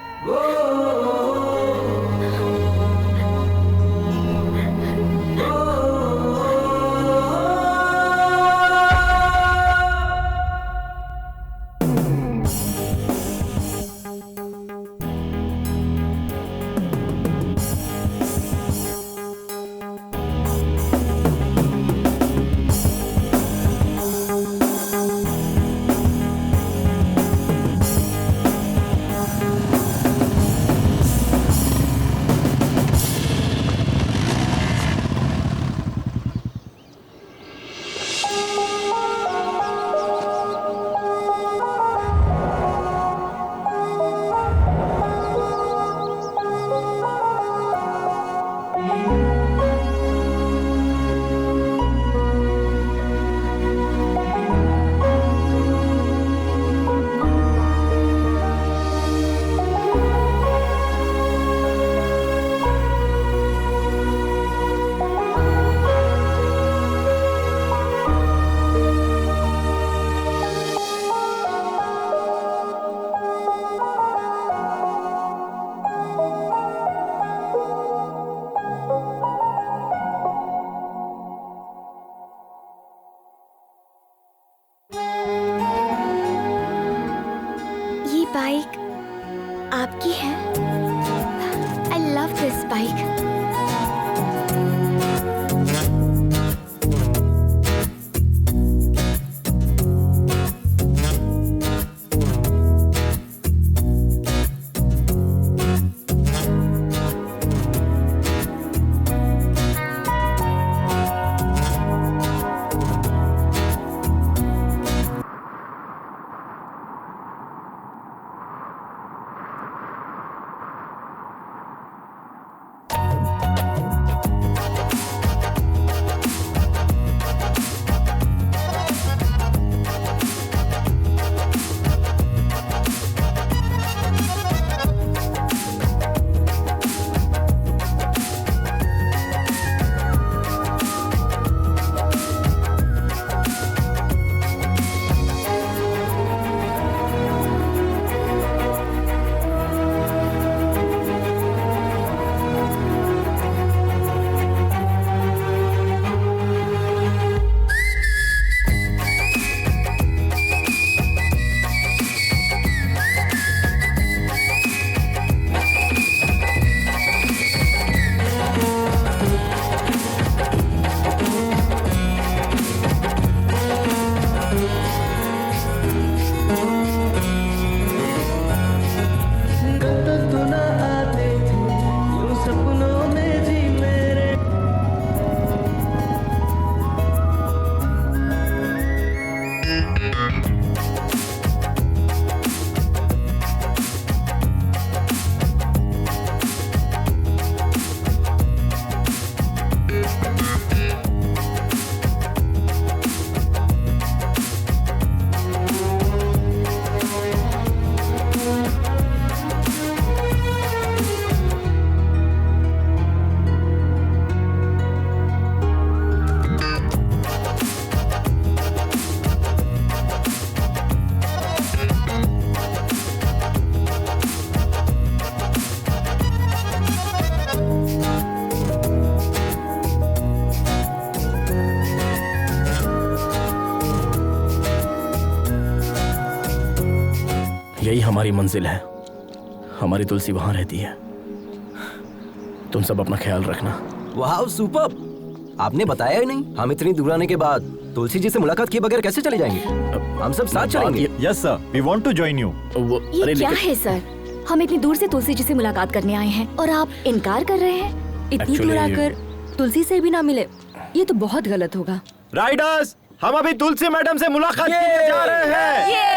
This bike. यही हमारी मंजिल है। हमारी तुलसी वहां रहती है। तुम सब अपना ख्याल रखना। वाह सुपर! आपने बताया ही नहीं। हम इतनी दूर आने के बाद तुलसी जी से मुलाकात किए बगैर कैसे चले जाएंगे? हम सब साथ चलेंगे। Yes sir, we want to join you. ये क्या है सर? हम इतनी दूर से तुलसी जी से मुलाकात करने आए हैं और आप इनकार कर रहे हैं? इतनी दूर आकर तुलसी से भी ना मिले, ये तो बहुत गलत होगा। राइडर्स, हम अभी तुलसी मैडम से मुलाकात करने जा रहे हैं।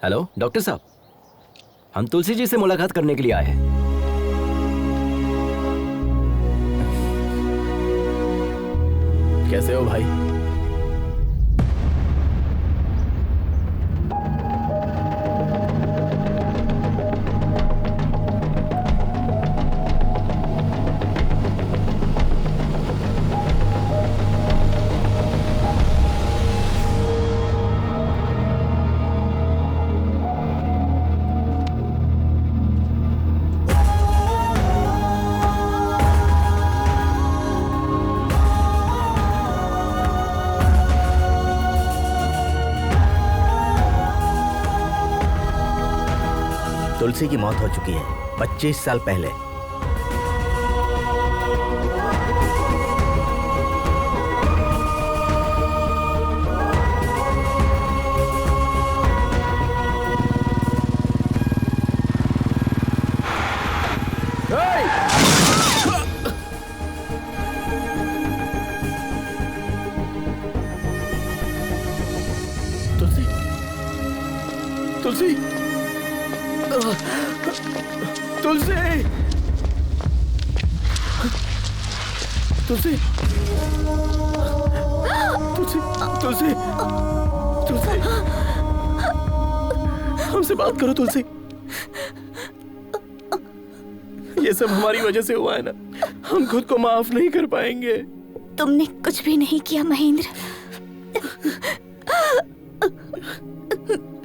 हेलो डॉक्टर साहब, हम तुलसी जी से मुलाकात करने के लिए आए हैं। कैसे हो भाई? तुलसी की मौत हो चुकी है 25 साल पहले। तुलसी तुलसी तुलसी तुलसी हमसे बात करो तुलसी। ये सब हमारी वजह से हुआ है ना, हम खुद को माफ नहीं कर पाएंगे। तुमने कुछ भी नहीं किया महेंद्र।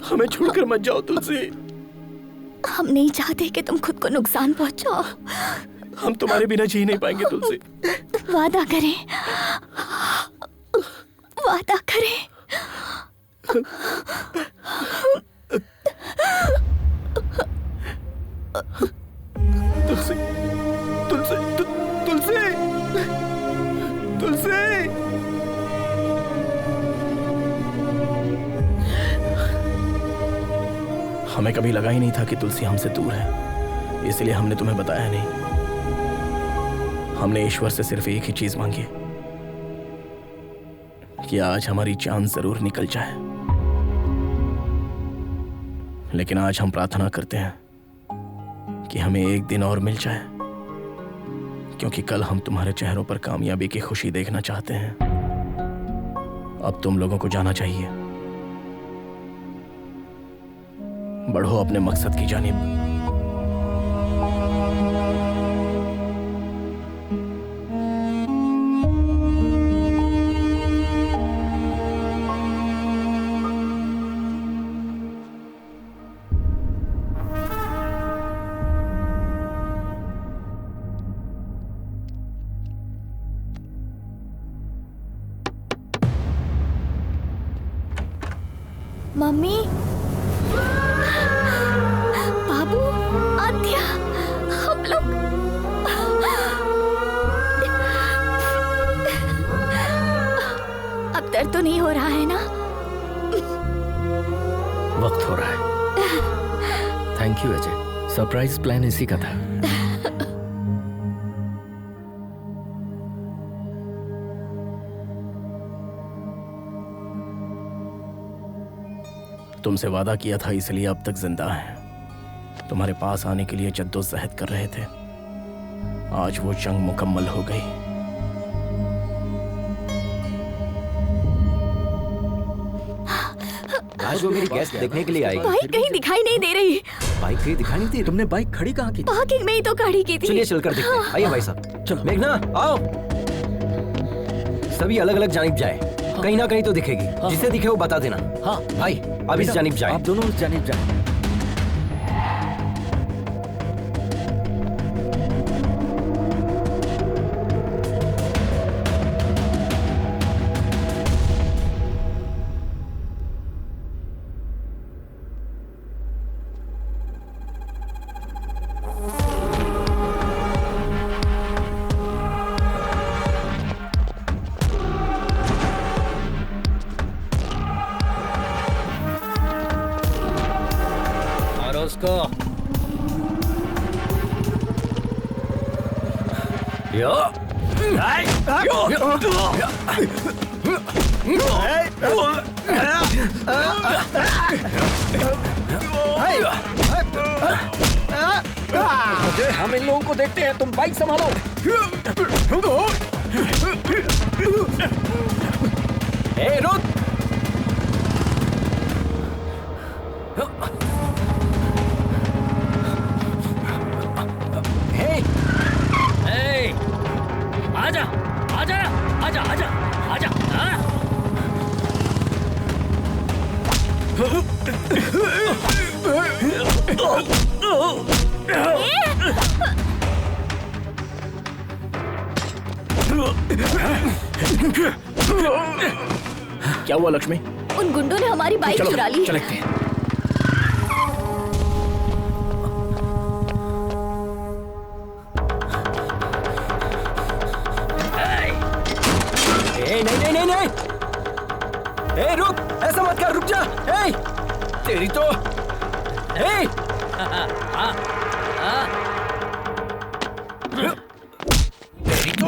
हमें छोड़कर मत जाओ तुलसी। हम नहीं चाहते कि तुम खुद को नुकसान पहुंचाओ। हम तुम्हारे बिना जी नहीं पाएंगे तुलसी। वादा करें, वादा करें। तुलसी तुलसी तुलसी तुलसी हमें कभी लगा ही नहीं था कि तुलसी हमसे दूर है, इसलिए हमने तुम्हें बताया नहीं। हमने ईश्वर से सिर्फ एक ही चीज मांगी कि आज हमारी जान जरूर निकल जाए, लेकिन आज हम प्रार्थना करते हैं कि हमें एक दिन और मिल जाए, क्योंकि कल हम तुम्हारे चेहरों पर कामयाबी की खुशी देखना चाहते हैं। अब तुम लोगों को जाना चाहिए। बढ़ो अपने मकसद की जानिब। मम्मी, बाबू, आद्या, हम लोग अब दर्द तो नहीं हो रहा है ना? वक्त हो रहा है। Thank you Ajay, surprise plan इसी का था। तुमसे वादा किया था, इसलिए अब तक जिंदा है। तुम्हारे पास आने के लिए जद्दोजहद कर रहे थे। आज वो जंग मुकम्मल हो गई। आज वो मेरी गेस्ट देखने के लिए आई। बाइक कहीं दिखाई नहीं दे रही। बाइक कहीं दिखाई नहीं दी? तुमने बाइक खड़ी कहाँ की? पार्किंग में ही तो खड़ी की थी। चलिए चलकर देखते हैं। आइए भाई साहब। चलो मेघना आओ। सभी अलग अलग जानिब जाए, कहीं ना कहीं तो दिखेगी। जिसे दिखे वो बता देना। हाँ भाई, अब इस जानिब जाए। आप दोनों उस जानिब जाए। उसको हम इन लोगों को देखते हैं, तुम बाइक संभालो। ए, रुक। आजा आजा आजा आजा आजा। क्या हुआ लक्ष्मी? उन गुंडों ने हमारी बाइक चुरा ली। चलते हैं। नहीं नहीं नहीं, ए रुक, ऐसा मत कर, रुक जा। ए, तेरी तो ए, तेरी तो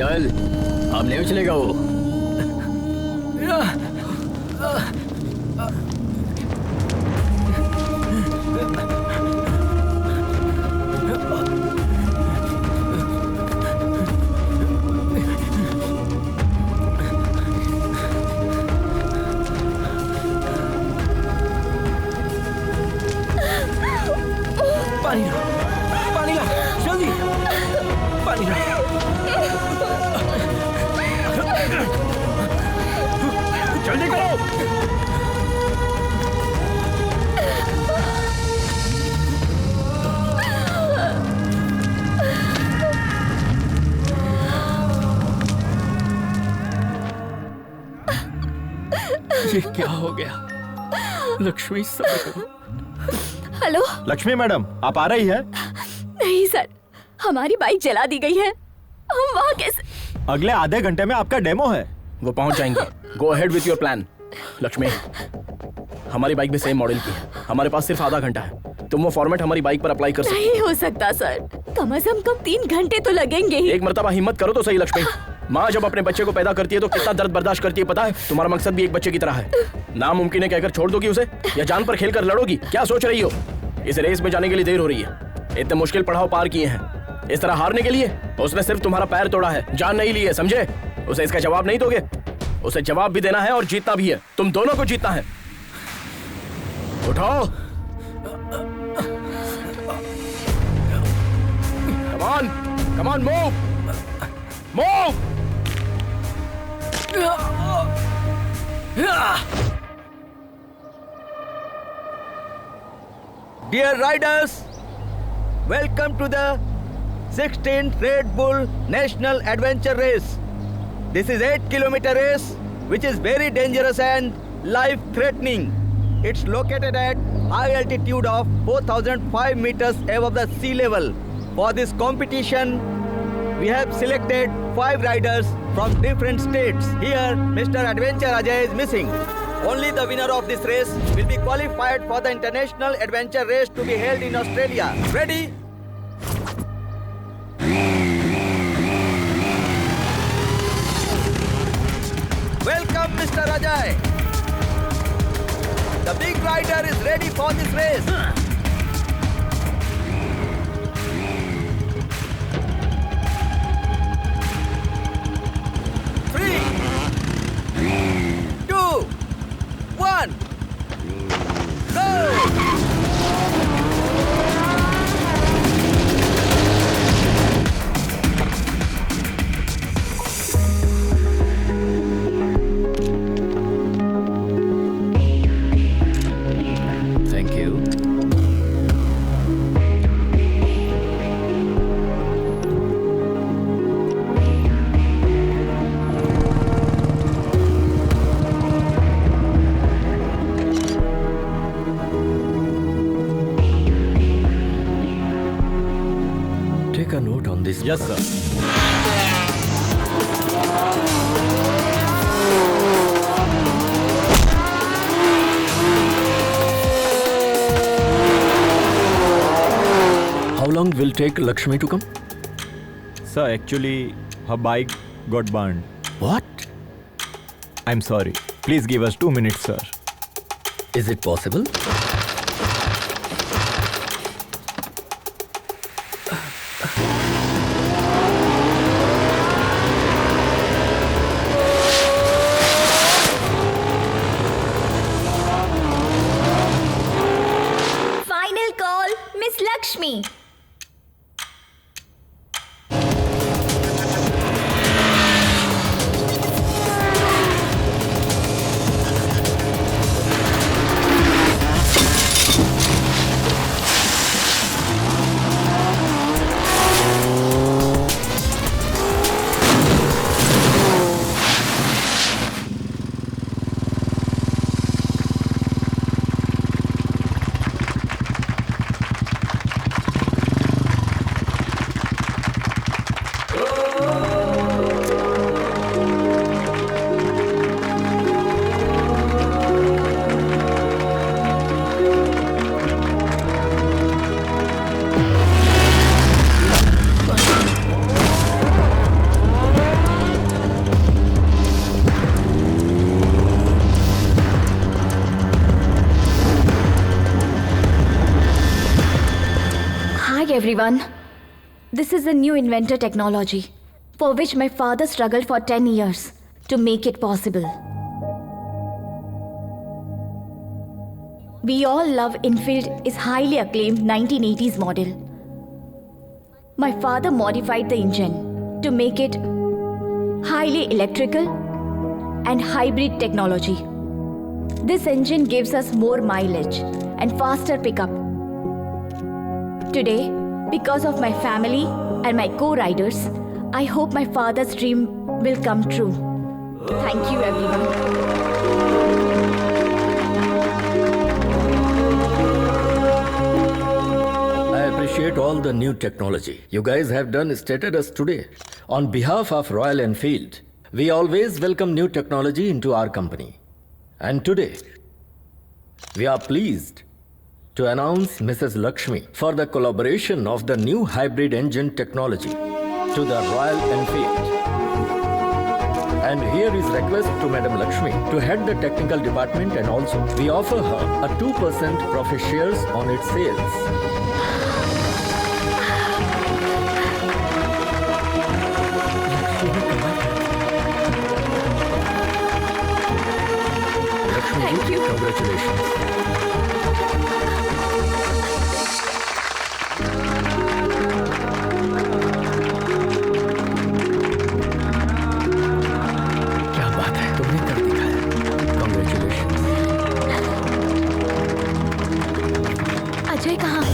चल, अब नहीं उछलेगा वो। पानी ला, पानी ला, जल्दी पानी ला। जल्दी करो। ये क्या हो गया? लक्ष्मी सब्र करो। हेलो। लक्ष्मी मैडम, आप आ रही है? नहीं सर, हमारी बाइक जला दी गई है। हम वहाँ कैसे? अगले आधे घंटे में आपका डेमो है। वो पहुंच जाएंगे। Go ahead with your plan. Lakshmi, हमारी बाइक भी सेम मॉडल की है। हमारे पास सिर्फ आधा घंटा है। तुम वो फॉर्मेट हमारी बाइक पर अप्लाई कर सकते नहीं हो सकता सर, कम से कम 3 घंटे तो लगेंगे ही। एक मर्तबा हिम्मत करो तो सही लक्ष्मी। माँ जब अपने बच्चे को पैदा करती है तो कितना दर्द बर्दाश्त करती है पता है? तुम्हारा मकसद भी एक बच्चे की तरह है। नामुमकिन है कहकर छोड़ दोगी उसे, या जान पर खेलकर लड़ोगी? क्या सोच रही हो? इस रेस में जाने के लिए देर हो रही है। इतने मुश्किल पड़ाव पार किए हैं, इस तरह हारने के लिए? उसने सिर्फ तुम्हारा पैर तोड़ा है, जान नहीं ली है, समझे? उसे इसका जवाब नहीं दोगे? उसे जवाब भी देना है और जीतना भी है। तुम दोनों को जीतना है। उठाओ। Come on, come on, move, move. Dear riders, welcome to the 16th Red Bull National Adventure Race. This is 8-kilometer race which is very dangerous and life-threatening. It's located at high altitude of 4,005 meters above the sea level. For this competition, we have selected 5 riders from different states. Here, Mr. Adventure Ajay is missing. Only the winner of this race will be qualified for the International Adventure Race to be held in Australia. Ready? Welcome, Mr. Ajay. The big rider is ready for this race. Three, 2, 1, go! Thank you. Take a note on this. Yes, sir. How long will take Lakshmi to come? Sir, actually, her bike got burned. What? I'm sorry. Please give us 2 minutes, sir. Is it possible? Final call, Miss Lakshmi. everyone. This is a new inventor technology for which my father struggled for 10 years to make it possible. We all love Enfield is highly acclaimed 1980s model. My father modified the engine to make it highly electrical and hybrid technology. This engine gives us more mileage and faster pickup. Today, because of my family and my co-riders, I hope my father's dream will come true. Thank you, everyone. I appreciate all the new technology you guys have done stated us today. On behalf of Royal Enfield, we always welcome new technology into our company. And today, we are pleased to announce Mrs. Lakshmi for the collaboration of the new hybrid engine technology to the Royal Enfield. And here is request to Madam Lakshmi to head the technical department, and also we offer her a 2% profit shares on its sales. Thank you. Congratulations. क्या बात है, तुमने कर दिखाया। Congratulations. Ajay कहाँ?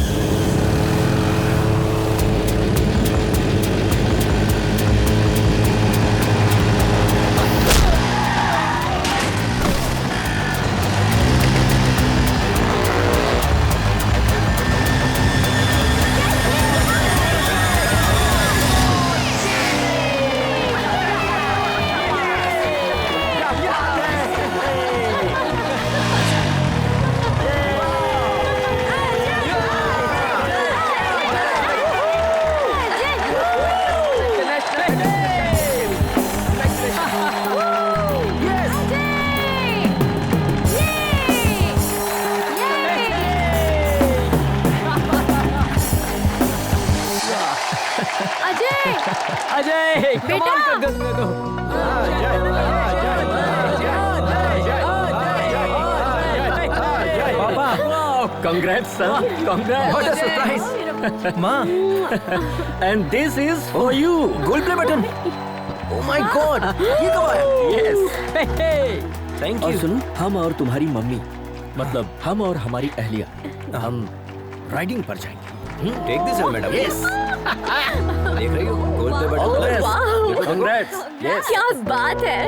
अजय कमाल कर दिया तुमने तो। Papa, congrats, son. Congrats. What a surprise. माँ, And this is for you. Gold play button. Oh my God, ये कब आया? Yes. Thank और you. सुनो, हम और तुम्हारी मम्मी, मतलब हम और हमारी अहलिया, हम राइडिंग पर जाएंगे। Take this, madam. Yes. देख रही हो? Gold play button. All the best. Congrats. Yes. क्या बात है?